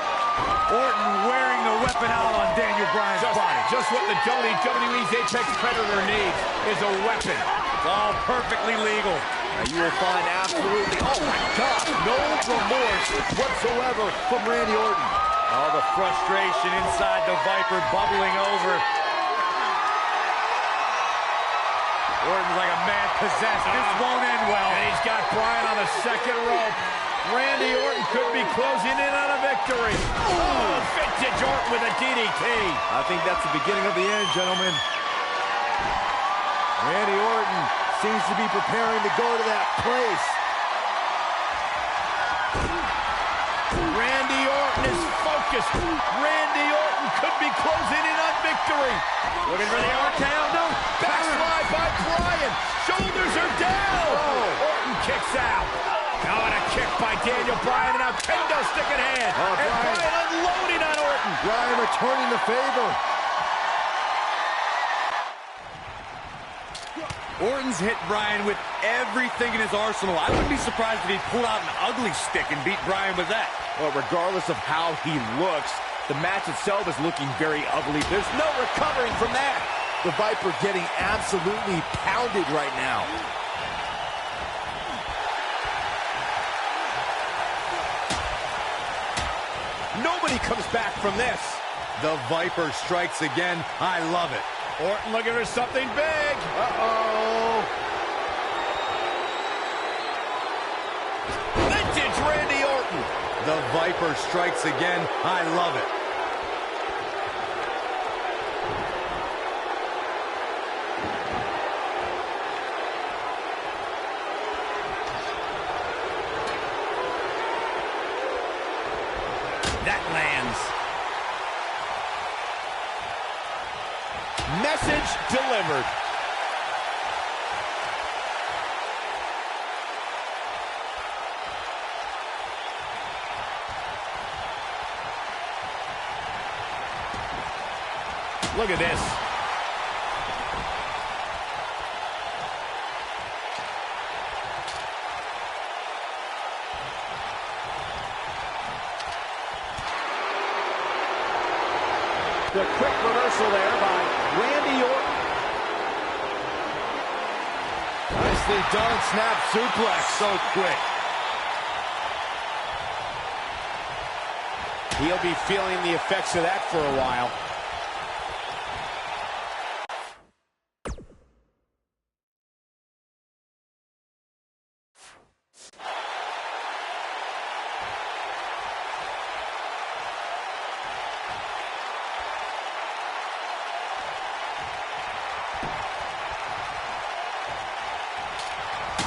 Orton wearing the weapon out on Daniel Bryan's body. Just what the WWE's Apex Predator needs is a weapon. It's all perfectly legal. Now you will find absolutely, oh my God, no remorse whatsoever from Randy Orton. All the frustration inside the Viper bubbling over. Orton's like a man possessed. This won't end well. And he's got Bryan on the second rope. Randy Orton could be closing in on a victory. Oh, vintage Orton with a DDT. I think that's the beginning of the end, gentlemen. Randy Orton seems to be preparing to go to that place. Randy Orton is focused. Randy Orton could be closing in on victory. Looking for the RKO. No. Backslide by Bryan. Shoulders are down. Oh. Orton kicks out. Now and a kick by Daniel Bryan, and now kendo stick in hand. Oh, and Bryan unloading on Orton. Bryan returning the favor. Orton's hit Bryan with everything in his arsenal. I wouldn't be surprised if he pulled out an ugly stick and beat Bryan with that. Well, regardless of how he looks, the match itself is looking very ugly. There's no recovering from that. The Viper getting absolutely pounded right now. Nobody comes back from this. The Viper strikes again. I love it. Orton looking for something big. Uh-oh. Vintage Randy Orton. The Viper strikes again. I love it. That lands. Message delivered. Look at this. The quick reversal there by Randy Orton. Nicely done, snap suplex. So quick. He'll be feeling the effects of that for a while.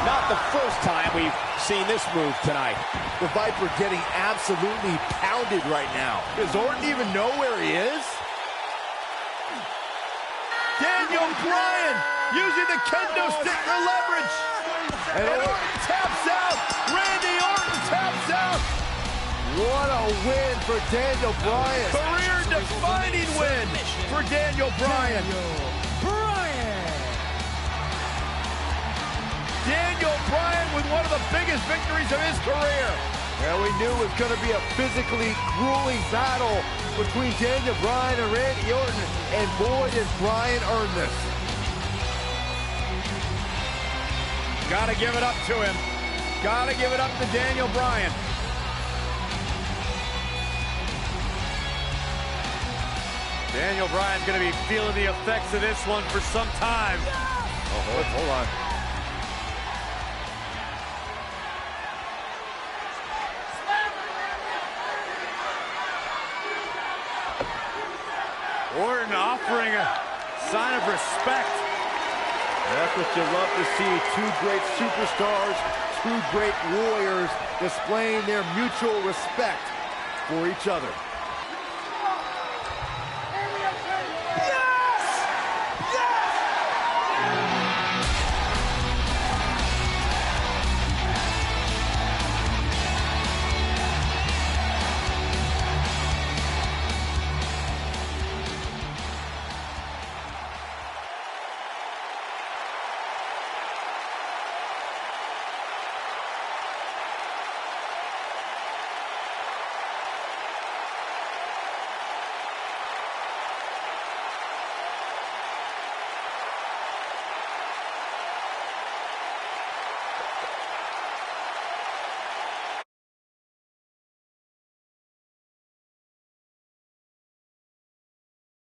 Not the first time we've seen this move tonight. The Viper getting absolutely pounded right now. Does Orton even know where he is? Daniel Bryan using the kendo stick for leverage. And Orton taps out. Randy Orton taps out. What a win for Daniel Bryan. Career-defining win for Daniel Bryan. Daniel Bryan with one of the biggest victories of his career. And we knew it was going to be a physically grueling battle between Daniel Bryan and Randy Orton. And boy, did Bryan earn this. Gotta give it up to him. Gotta give it up to Daniel Bryan. Daniel Bryan's going to be feeling the effects of this one for some time. Oh, hold on. Orton offering a sign of respect. That's what you love to see. Two great superstars, two great warriors displaying their mutual respect for each other.